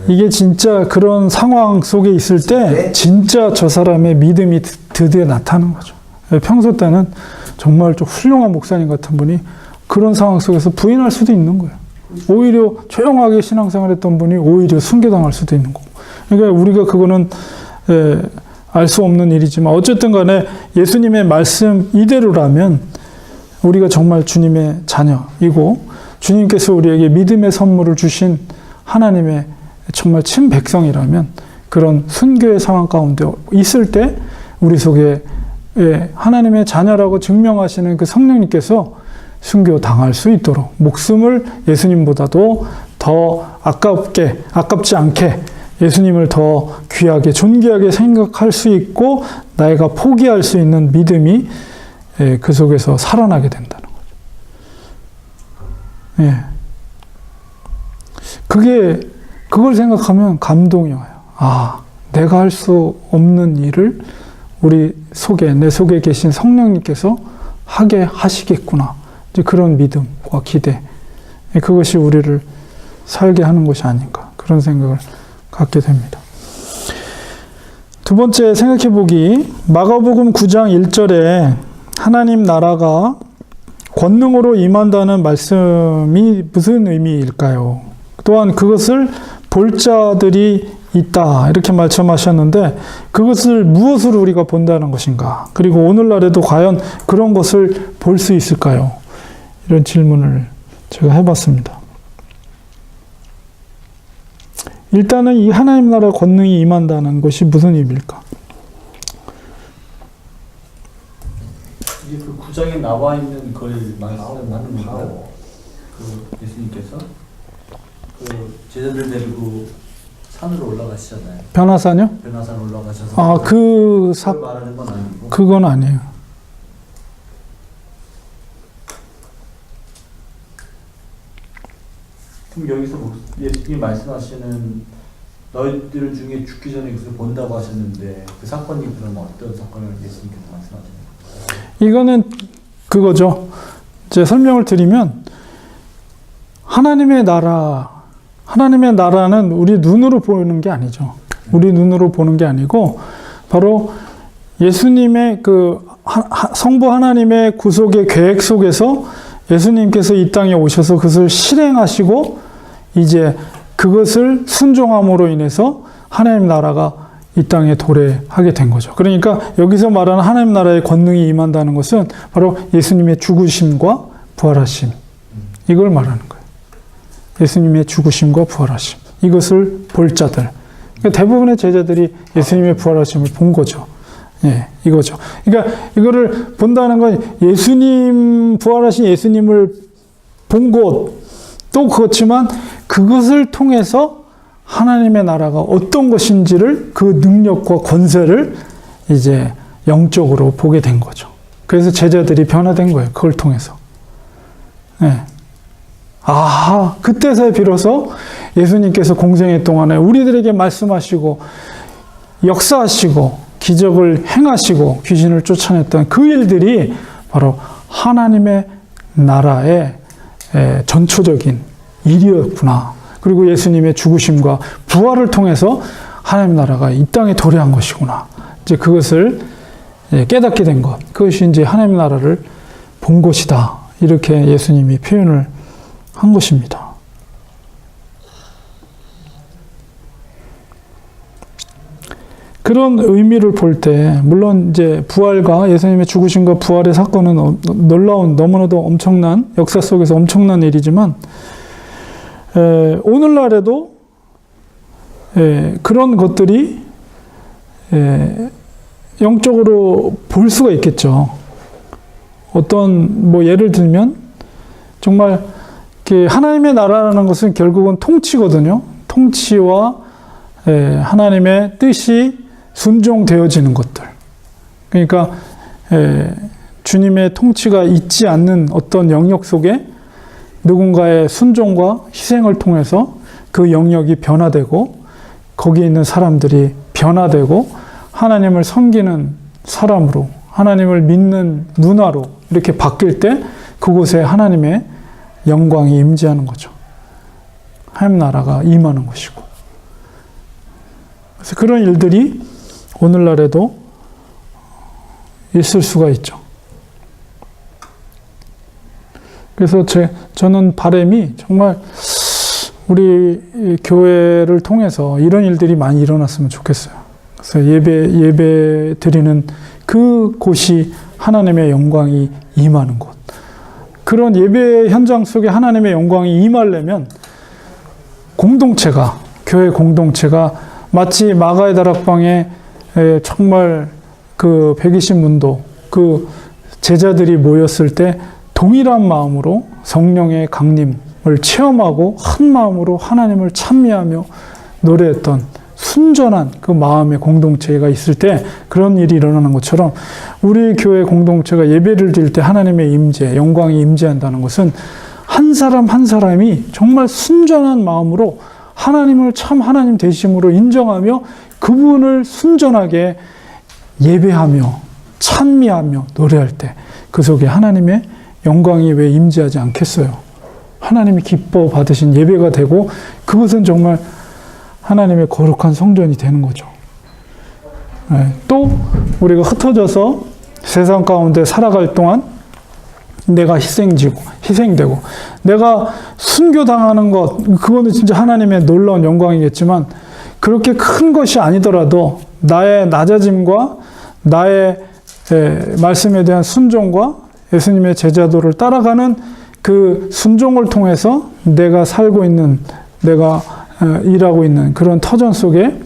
이게 진짜 그런 상황 속에 있을 때 진짜 저 사람의 믿음이 드디어 나타나는 거죠. 평소 때는 정말 좀 훌륭한 목사님 같은 분이 그런 상황 속에서 부인할 수도 있는 거예요. 오히려 조용하게 신앙생활 했던 분이 오히려 순교당할 수도 있는 거고. 그러니까 우리가 그거는 알 수 없는 일이지만 어쨌든 간에 예수님의 말씀 이대로라면 우리가 정말 주님의 자녀이고 주님께서 우리에게 믿음의 선물을 주신 하나님의 정말 친백성이라면 그런 순교의 상황 가운데 있을 때 우리 속에 하나님의 자녀라고 증명하시는 그 성령님께서 순교 당할 수 있도록 목숨을 예수님보다도 더 아깝지 않게 예수님을 더 귀하게 존귀하게 생각할 수 있고 내가 포기할 수 있는 믿음이 그 속에서 살아나게 된다는 거죠. 예. 그걸 생각하면 감동이 와요. 아, 내가 할 수 없는 일을 내 속에 계신 성령님께서 하게 하시겠구나. 이제 그런 믿음과 기대. 그것이 우리를 살게 하는 것이 아닌가. 그런 생각을 갖게 됩니다. 두 번째 생각해 보기. 마가복음 9장 1절에 하나님 나라가 권능으로 임한다는 말씀이 무슨 의미일까요? 또한 그것을 볼 자들이 있다 이렇게 말씀하셨는데 그것을 무엇으로 우리가 본다는 것인가? 그리고 오늘날에도 과연 그런 것을 볼 수 있을까요? 이런 질문을 제가 해봤습니다. 일단은 이 하나님 나라의 권능이 임한다는 것이 무슨 의미일까? 이게 그 구장에 나와 있는 걸 말씀하는 건가요? 그 예수님께서 그 제자들 데리고 산으로 올라가시잖아요. 변화산이요? 변화산 올라가셔서 그 그걸 말하는 건 아니고. 그건 아니에요. 그럼 여기서 예수님이 말씀하시는 너희들 중에 죽기 전에 그것을 본다고 하셨는데 그 사건이 그러면 어떤 사건을 예수님께서 말씀하시는 거예요? 이거는 그거죠. 이제 설명을 드리면 하나님의 나라는 우리 눈으로 보는 게 아니죠. 우리 눈으로 보는 게 아니고 바로 예수님의 그 성부 하나님의 구속의 계획 속에서 예수님께서 이 땅에 오셔서 그것을 실행하시고 이제 그것을 순종함으로 인해서 하나님 나라가 이 땅에 도래하게 된 거죠. 그러니까 여기서 말하는 하나님 나라의 권능이 임한다는 것은 바로 예수님의 죽으심과 부활하심. 이걸 말하는 거예요. 예수님의 죽으심과 부활하심. 이것을 볼 자들. 그러니까 대부분의 제자들이 예수님의 부활하심을 본 거죠. 예, 이거죠. 그러니까 이거를 본다는 건 부활하신 예수님을 본 곳, 또 그렇지만 그것을 통해서 하나님의 나라가 어떤 것인지를 그 능력과 권세를 이제 영적으로 보게 된 거죠. 그래서 제자들이 변화된 거예요. 그걸 통해서. 예. 그때서야 비로소 예수님께서 공생애 동안에 우리들에게 말씀하시고 역사하시고 기적을 행하시고 귀신을 쫓아냈던 그 일들이 바로 하나님의 나라의 전초적인 일이었구나. 그리고 예수님의 죽으심과 부활을 통해서 하나님 나라가 이 땅에 도래한 것이구나. 이제 그것을 깨닫게 된 것. 그것이 이제 하나님 나라를 본 것이다. 이렇게 예수님이 표현을 한 것입니다. 그런 의미를 볼 때, 물론 이제 부활과 예수님의 죽으심과 부활의 사건은 놀라운, 너무나도 엄청난, 역사 속에서 엄청난 일이지만, 오늘날에도 그런 것들이 영적으로 볼 수가 있겠죠. 어떤, 예를 들면, 정말, 하나님의 나라라는 것은 결국은 통치거든요. 통치와 하나님의 뜻이 순종되어지는 것들. 그러니까 주님의 통치가 있지 않는 어떤 영역 속에 누군가의 순종과 희생을 통해서 그 영역이 변화되고 거기에 있는 사람들이 변화되고 하나님을 섬기는 사람으로, 하나님을 믿는 문화로 이렇게 바뀔 때 그곳에 하나님의 영광이 임재하는 거죠. 하나님 나라가 임하는 것이고. 그래서 그런 일들이 오늘날에도 있을 수가 있죠. 그래서 저는 바람이 정말 우리 교회를 통해서 이런 일들이 많이 일어났으면 좋겠어요. 그래서 예배 드리는 그 곳이 하나님의 영광이 임하는 곳. 그런 예배 현장 속에 하나님의 영광이 임하려면 교회 공동체가 마치 마가의 다락방에 정말 그 120문도 그 제자들이 모였을 때 동일한 마음으로 성령의 강림을 체험하고 한 마음으로 하나님을 찬미하며 노래했던 순전한 그 마음의 공동체가 있을 때 그런 일이 일어나는 것처럼 우리 교회 공동체가 예배를 드릴 때 하나님의 임재, 영광이 임재한다는 것은 한 사람 한 사람이 정말 순전한 마음으로 하나님을 참 하나님 되심으로 인정하며 그분을 순전하게 예배하며 찬미하며 노래할 때 그 속에 하나님의 영광이 왜 임재하지 않겠어요? 하나님이 기뻐 받으신 예배가 되고 그것은 정말 하나님의 거룩한 성전이 되는 거죠. 네, 또 우리가 흩어져서 세상 가운데 살아갈 동안 내가 희생되고 내가 순교당하는 것, 그거는 진짜 하나님의 놀라운 영광이겠지만 그렇게 큰 것이 아니더라도 나의 낮아짐과 나의 말씀에 대한 순종과 예수님의 제자도를 따라가는 그 순종을 통해서 내가 살고 있는, 내가 일하고 있는 그런 터전 속에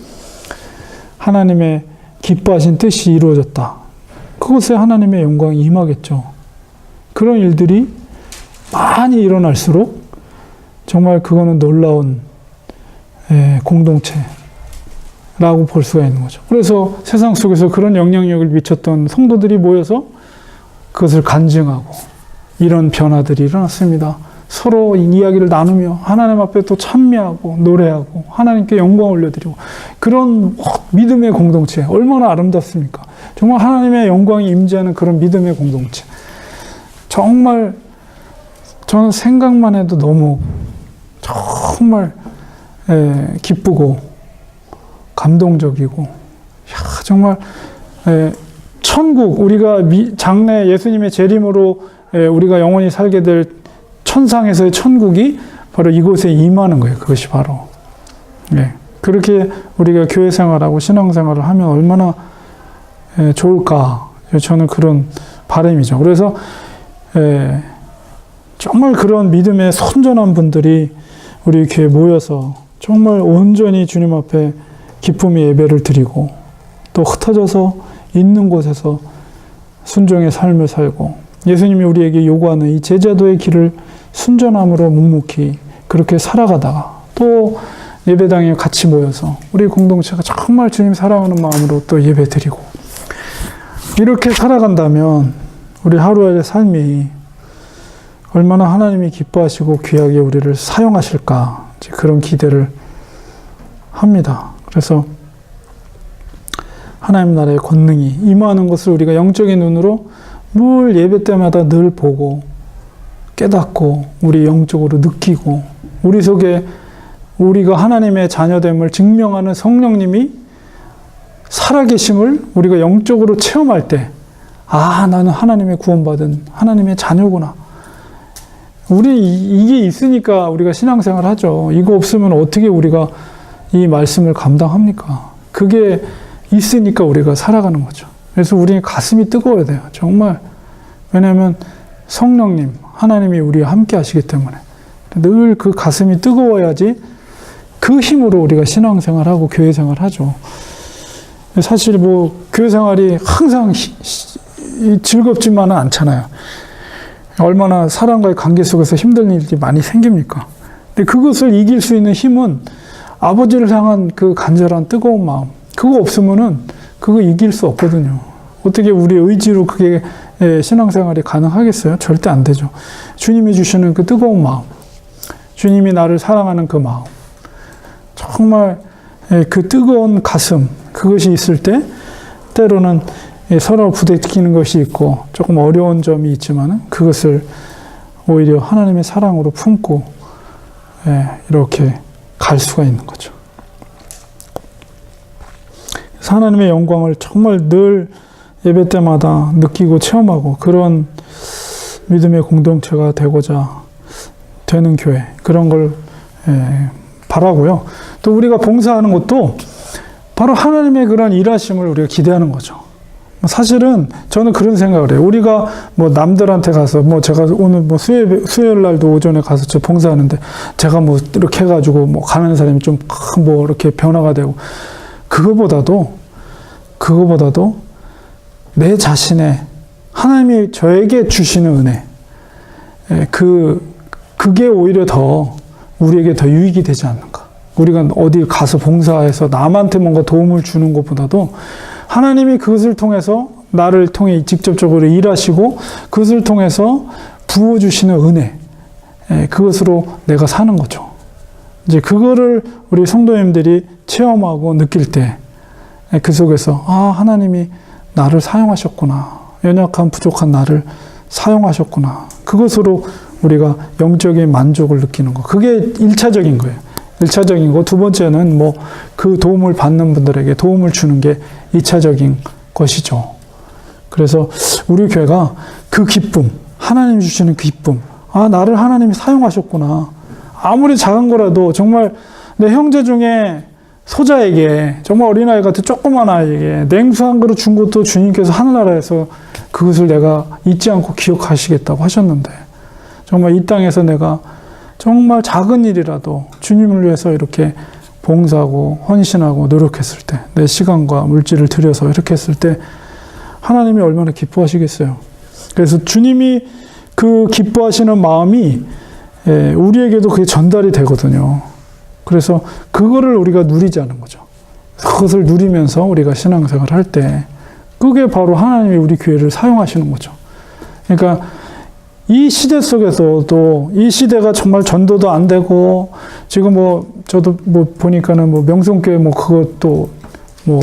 하나님의 기뻐하신 뜻이 이루어졌다. 그것에 하나님의 영광이 임하겠죠. 그런 일들이 많이 일어날수록 정말 그거는 놀라운 공동체라고 볼 수가 있는 거죠. 그래서 세상 속에서 그런 영향력을 미쳤던 성도들이 모여서 그것을 간증하고 이런 변화들이 일어났습니다. 서로 이야기를 나누며 하나님 앞에 또 찬미하고 노래하고 하나님께 영광 올려드리고 그런 믿음의 공동체 얼마나 아름답습니까? 정말 하나님의 영광이 임재하는 그런 믿음의 공동체. 정말 저는 생각만 해도 너무 정말 기쁘고 감동적이고 정말 천국 우리가 장래 예수님의 재림으로 우리가 영원히 살게 될 천상에서의 천국이 바로 이곳에 임하는 거예요. 그것이 바로 그렇게 우리가 교회 생활하고 신앙 생활을 하면 얼마나 좋을까. 저는 그런 바람이죠. 그래서 정말 그런 믿음의 선전한 분들이 우리 교회에 모여서 정말 온전히 주님 앞에 기쁨의 예배를 드리고 또 흩어져서 있는 곳에서 순종의 삶을 살고 예수님이 우리에게 요구하는 이 제자도의 길을 순전함으로 묵묵히 그렇게 살아가다가 또 예배당에 같이 모여서 우리 공동체가 정말 주님 사랑하는 마음으로 또 예배 드리고 이렇게 살아간다면 우리 하루의 삶이 얼마나 하나님이 기뻐하시고 귀하게 우리를 사용하실까 그런 기대를 합니다. 그래서 하나님 나라의 권능이 임하는 것을 우리가 영적인 눈으로 늘 예배 때마다 늘 보고 깨닫고 우리 영적으로 느끼고 우리 속에 우리가 하나님의 자녀됨을 증명하는 성령님이 살아계심을 우리가 영적으로 체험할 때 나는 하나님의 구원받은 하나님의 자녀구나. 우리 이게 있으니까 우리가 신앙생활 하죠. 이거 없으면 어떻게 우리가 이 말씀을 감당합니까? 그게 있으니까 우리가 살아가는 거죠. 그래서 우리 가슴이 뜨거워야 돼요. 정말. 왜냐하면 성령님, 하나님이 우리와 함께 하시기 때문에 늘 그 가슴이 뜨거워야지 그 힘으로 우리가 신앙생활하고 교회생활하죠. 사실 교회생활이 항상 즐겁지만은 않잖아요. 얼마나 사람과의 관계 속에서 힘든 일이 많이 생깁니까? 근데 그것을 이길 수 있는 힘은 아버지를 향한 그 간절한 뜨거운 마음, 그거 없으면은 그거 이길 수 없거든요. 어떻게 우리 의지로 그게 신앙생활이 가능하겠어요? 절대 안 되죠. 주님이 주시는 그 뜨거운 마음, 주님이 나를 사랑하는 그 마음, 정말 그 뜨거운 가슴, 그것이 있을 때 때로는 서로 부대끼는 것이 있고 조금 어려운 점이 있지만 그것을 오히려 하나님의 사랑으로 품고 이렇게 갈 수가 있는 거죠. 그래서 하나님의 영광을 정말 늘 예배 때마다 느끼고 체험하고 그런 믿음의 공동체가 되고자 되는 교회, 그런 걸 바라고요. 또 우리가 봉사하는 것도 바로 하나님의 그런 일하심을 우리가 기대하는 거죠. 사실은 저는 그런 생각을 해요. 우리가 남들한테 가서 제가 오늘 수요일 날도 오전에 가서 저 봉사하는데 제가 이렇게 해가지고 가는 사람이 좀 이렇게 변화가 되고 그거보다도 내 자신의 하나님이 저에게 주시는 은혜 그게 오히려 더 우리에게 더 유익이 되지 않는가. 우리가 어디 가서 봉사해서 남한테 뭔가 도움을 주는 것보다도 하나님이 그것을 통해서 나를 통해 직접적으로 일하시고 그것을 통해서 부어주시는 은혜 그것으로 내가 사는 거죠. 이제 그거를 우리 성도님들이 체험하고 느낄 때 그 속에서 하나님이 나를 사용하셨구나. 연약한 부족한 나를 사용하셨구나. 그것으로 우리가 영적인 만족을 느끼는 거. 그게 1차적인 거예요. 1차적인 거. 두 번째는 뭐 그 도움을 받는 분들에게 도움을 주는 게 2차적인 것이죠. 그래서 우리 교회가 그 기쁨, 하나님이 주시는 기쁨, 아, 나를 하나님이 사용하셨구나. 아무리 작은 거라도 정말 내 형제 중에 소자에게, 정말 어린아이 같은 조그만 아이에게 냉수 한 그릇 준 것도 주님께서 하늘나라에서 그것을 내가 잊지 않고 기억하시겠다고 하셨는데, 정말 이 땅에서 내가 정말 작은 일이라도 주님을 위해서 이렇게 봉사하고 헌신하고 노력했을 때, 내 시간과 물질을 들여서 이렇게 했을 때 하나님이 얼마나 기뻐하시겠어요. 그래서 주님이 그 기뻐하시는 마음이 우리에게도 그게 전달이 되거든요. 그래서 그거를 우리가 누리자는 거죠. 그것을 누리면서 우리가 신앙생활을 할 때 그게 바로 하나님이 우리 교회를 사용하시는 거죠. 그러니까 이 시대 속에서도, 이 시대가 정말 전도도 안 되고, 지금 뭐 저도 뭐 보니까는 뭐 명성교회 뭐 그것도 뭐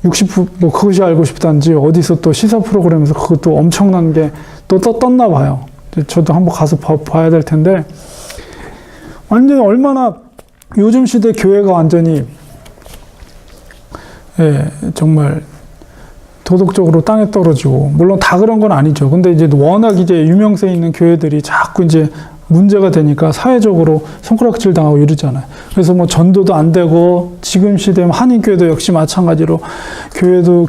60, 뭐 그것이 알고 싶다는지 어디서 또 시사 프로그램에서 그것도 엄청난 게 또 떴나 봐요. 저도 한번 가서 봐야 될 텐데, 완전히 얼마나 요즘 시대 교회가 완전히 정말 도덕적으로 땅에 떨어지고, 물론 다 그런 건 아니죠. 근데 이제 워낙 이제 유명세 있는 교회들이 자꾸 이제 문제가 되니까 사회적으로 손가락질 당하고 이러잖아요. 그래서 뭐 전도도 안 되고, 지금 시대면 한인교회도 역시 마찬가지로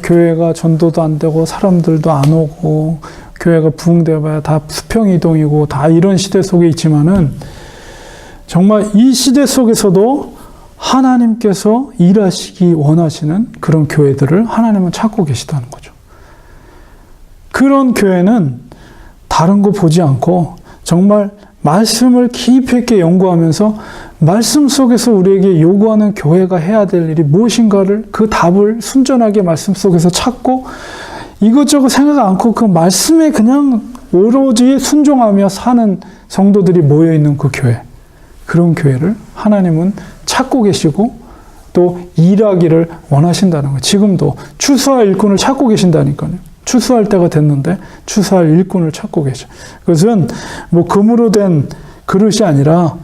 교회가 전도도 안 되고, 사람들도 안 오고, 교회가 부흥돼봐야 다 수평이동이고, 다 이런 시대 속에 있지만은, 정말 이 시대 속에서도 하나님께서 일하시기 원하시는 그런 교회들을 하나님은 찾고 계시다는 거죠. 그런 교회는 다른 거 보지 않고 정말 말씀을 깊이 있게 연구하면서 말씀 속에서 우리에게 요구하는 교회가 해야 될 일이 무엇인가를, 그 답을 순전하게 말씀 속에서 찾고 이것저것 생각 않고 그 말씀에 그냥 오로지 순종하며 사는 성도들이 모여있는 그 교회, 그런 교회를 하나님은 찾고 계시고 또 일하기를 원하신다는 거예요. 지금도 추수할 일꾼을 찾고 계신다니까요. 추수할 때가 됐는데 추수할 일꾼을 찾고 계셔. 그것은 뭐 금으로 된 그릇이 아니라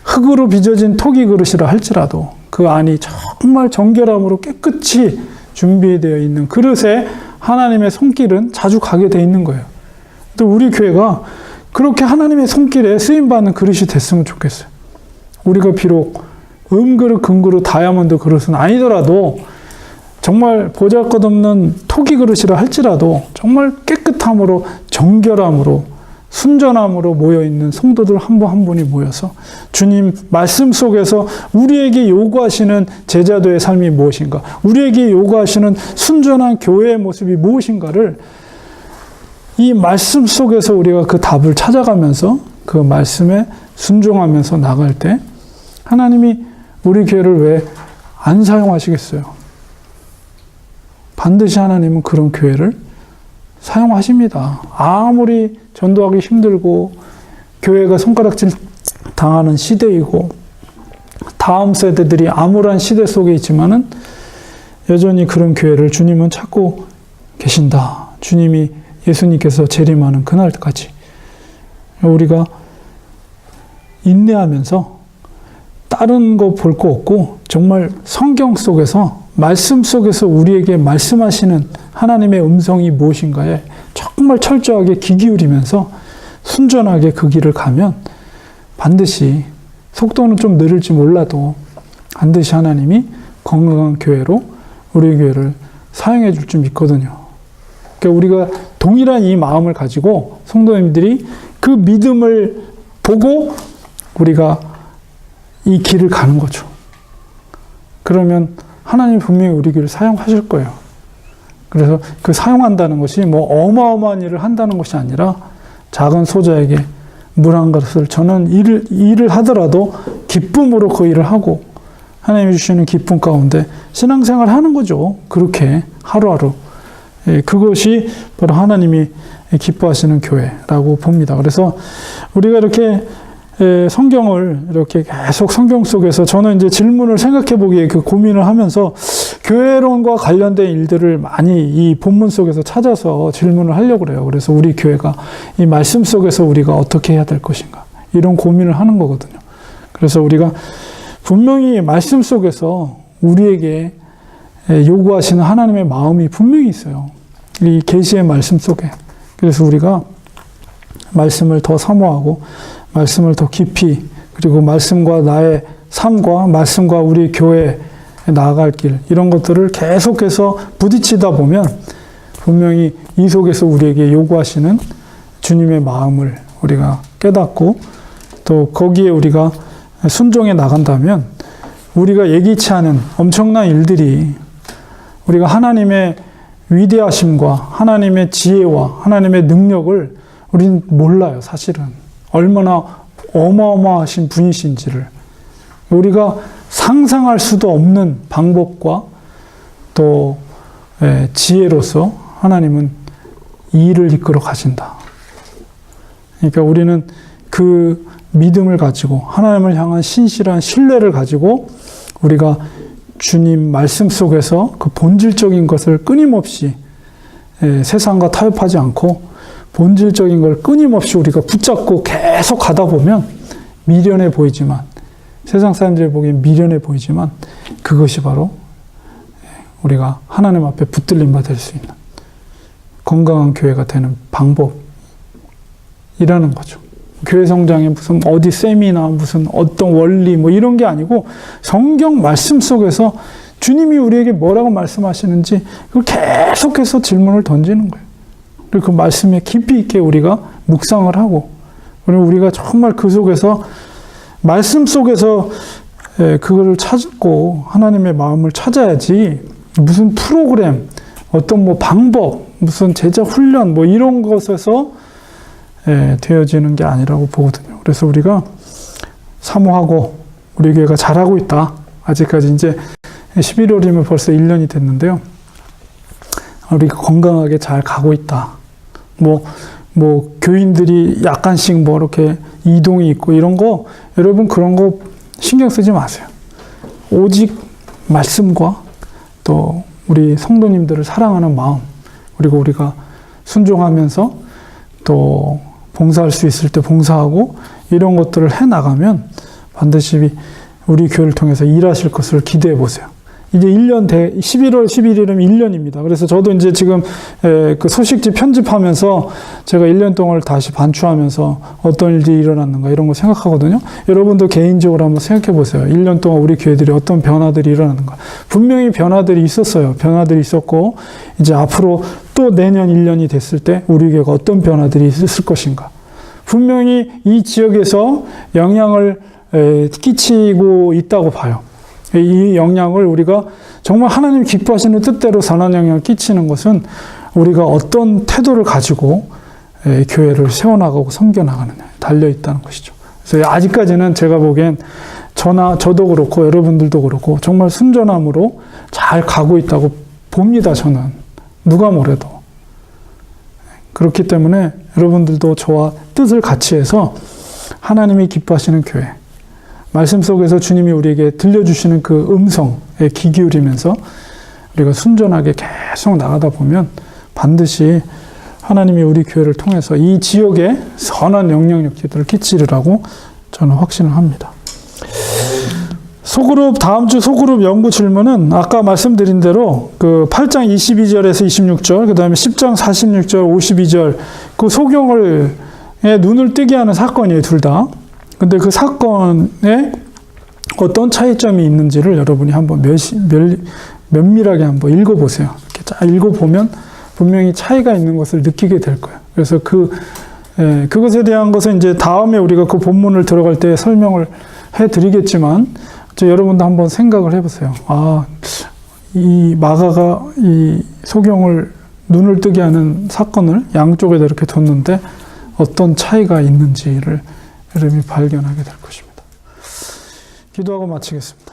흙으로 빚어진 토기 그릇이라 할지라도 그 안이 정말 정결함으로 깨끗이 준비되어 있는 그릇에 하나님의 손길은 자주 가게 돼 있는 거예요. 또 우리 교회가 그렇게 하나님의 손길에 쓰임받는 그릇이 됐으면 좋겠어요. 우리가 비록 은그릇, 금그릇, 다이아몬드 그릇은 아니더라도 정말 보잘것없는 토기 그릇이라 할지라도 정말 깨끗함으로, 정결함으로, 순전함으로 모여있는 성도들 한 분 한 분이 모여서 주님 말씀 속에서 우리에게 요구하시는 제자도의 삶이 무엇인가, 우리에게 요구하시는 순전한 교회의 모습이 무엇인가를 이 말씀 속에서 우리가 그 답을 찾아가면서 그 말씀에 순종하면서 나갈 때 하나님이 우리 교회를 왜 안 사용하시겠어요? 반드시 하나님은 그런 교회를 사용하십니다. 아무리 전도하기 힘들고 교회가 손가락질 당하는 시대이고 다음 세대들이 암울한 시대 속에 있지만은 여전히 그런 교회를 주님은 찾고 계신다. 주님이, 예수님께서 재림하는 그날까지 우리가 인내하면서 다른 거 볼 거 없고 정말 성경 속에서, 말씀 속에서 우리에게 말씀하시는 하나님의 음성이 무엇인가에 정말 철저하게 귀 기울이면서 순전하게 그 길을 가면 반드시, 속도는 좀 느릴지 몰라도 반드시 하나님이 건강한 교회로 우리 교회를 사용해 줄 줄 믿거든요. 그러니까 우리가 동일한 이 마음을 가지고 성도님들이 그 믿음을 보고 우리가 이 길을 가는 거죠. 그러면 하나님 분명히 우리 길을 사용하실 거예요. 그래서 그 사용한다는 것이 뭐 어마어마한 일을 한다는 것이 아니라 작은 소자에게 물 한 그릇을, 저는 일을 하더라도 기쁨으로 그 일을 하고 하나님이 주시는 기쁨 가운데 신앙생활을 하는 거죠. 그렇게 하루하루. 그것이 바로 하나님이 기뻐하시는 교회라고 봅니다. 그래서 우리가 이렇게 성경을 이렇게 계속 성경 속에서, 저는 이제 질문을 생각해 보기에 그 고민을 하면서 교회론과 관련된 일들을 많이 이 본문 속에서 찾아서 질문을 하려고 그래요. 그래서 우리 교회가 이 말씀 속에서 우리가 어떻게 해야 될 것인가, 이런 고민을 하는 거거든요. 그래서 우리가 분명히 말씀 속에서 우리에게 요구하시는 하나님의 마음이 분명히 있어요. 이 계시의 말씀 속에. 그래서 우리가 말씀을 더 사모하고 말씀을 더 깊이, 그리고 말씀과 나의 삶과 말씀과 우리 교회에 나아갈 길, 이런 것들을 계속해서 부딪히다 보면 분명히 이 속에서 우리에게 요구하시는 주님의 마음을 우리가 깨닫고 또 거기에 우리가 순종해 나간다면 우리가 예기치 않은 엄청난 일들이, 우리가 하나님의 위대하심과 하나님의 지혜와 하나님의 능력을 우리는 몰라요. 사실은 얼마나 어마어마하신 분이신지를 우리가 상상할 수도 없는 방법과 또 지혜로서 하나님은 이 일을 이끌어 가신다. 그러니까 우리는 그 믿음을 가지고 하나님을 향한 신실한 신뢰를 가지고 우리가 주님 말씀 속에서 그 본질적인 것을 끊임없이 세상과 타협하지 않고 본질적인 걸 끊임없이 우리가 붙잡고 계속 가다 보면 미련해 보이지만, 세상 사람들이 보기엔 미련해 보이지만 그것이 바로 우리가 하나님 앞에 붙들림 받을 수 있는 건강한 교회가 되는 방법이라는 거죠. 교회 성장에 무슨 어디 세미나 무슨 어떤 원리 뭐 이런 게 아니고 성경 말씀 속에서 주님이 우리에게 뭐라고 말씀하시는지 그걸 계속해서 질문을 던지는 거예요. 그리고 그 말씀에 깊이 있게 우리가 묵상을 하고, 그리고 우리가 정말 그 속에서 말씀 속에서 그거를 찾고 하나님의 마음을 찾아야지 무슨 프로그램, 어떤 뭐 방법, 무슨 제자 훈련 뭐 이런 것에서 되어지는 게 아니라고 보거든요. 그래서 우리가 사모하고 우리 교회가 잘하고 있다. 아직까지 이제 11월이면 벌써 1년이 됐는데요. 우리가 건강하게 잘 가고 있다. 뭐 교인들이 약간씩 뭐 이렇게 이동이 있고 이런 거, 여러분 그런 거 신경 쓰지 마세요. 오직 말씀과 또 우리 성도님들을 사랑하는 마음, 그리고 우리가 순종하면서 또 봉사할 수 있을 때 봉사하고 이런 것들을 해 나가면 반드시 우리 교회를 통해서 일하실 것을 기대해 보세요. 이제 11월 11일이면 1년입니다. 그래서 저도 이제 지금 그 소식지 편집하면서 제가 1년 동안 다시 반추하면서 어떤 일들이 일어났는가 이런 거 생각하거든요. 여러분도 개인적으로 한번 생각해 보세요. 1년 동안 우리 교회들이 어떤 변화들이 일어났는가. 분명히 변화들이 있었어요. 변화들이 있었고 이제 앞으로 또 내년 1년이 됐을 때 우리 교회가 어떤 변화들이 있을 것인가. 분명히 이 지역에서 영향을 끼치고 있다고 봐요. 이 영향을 우리가 정말 하나님 기뻐하시는 뜻대로 선한 영향을 끼치는 것은 우리가 어떤 태도를 가지고 교회를 세워나가고 섬겨나가느냐에 달려있다는 것이죠. 그래서 아직까지는 제가 보기엔 저도 그렇고 여러분들도 그렇고 정말 순전함으로 잘 가고 있다고 봅니다. 저는 누가 뭐래도. 그렇기 때문에 여러분들도 저와 뜻을 같이 해서 하나님이 기뻐하시는 교회, 말씀 속에서 주님이 우리에게 들려주시는 그 음성에 귀 기울이면서 우리가 순전하게 계속 나가다 보면 반드시 하나님이 우리 교회를 통해서 이 지역에 선한 영향력들을 끼치리라고 저는 확신을 합니다. 소그룹, 다음 주 소그룹 연구 질문은 아까 말씀드린 대로 그 8장 22절에서 26절, 그 다음에 10장 46절, 52절 그 소경을 눈을 뜨게 하는 사건이에요, 둘 다. 근데 그 사건에 어떤 차이점이 있는지를 여러분이 한번 면밀하게 한번 읽어보세요. 이렇게 쫙 읽어보면 분명히 차이가 있는 것을 느끼게 될 거예요. 그래서 그것에 대한 것은 이제 다음에 우리가 그 본문을 들어갈 때 설명을 해드리겠지만, 여러분도 한번 생각을 해보세요. 아, 이 마가가 이 소경을 눈을 뜨게 하는 사건을 양쪽에다 이렇게 뒀는데 어떤 차이가 있는지를 여러분이 발견하게 될 것입니다. 기도하고 마치겠습니다.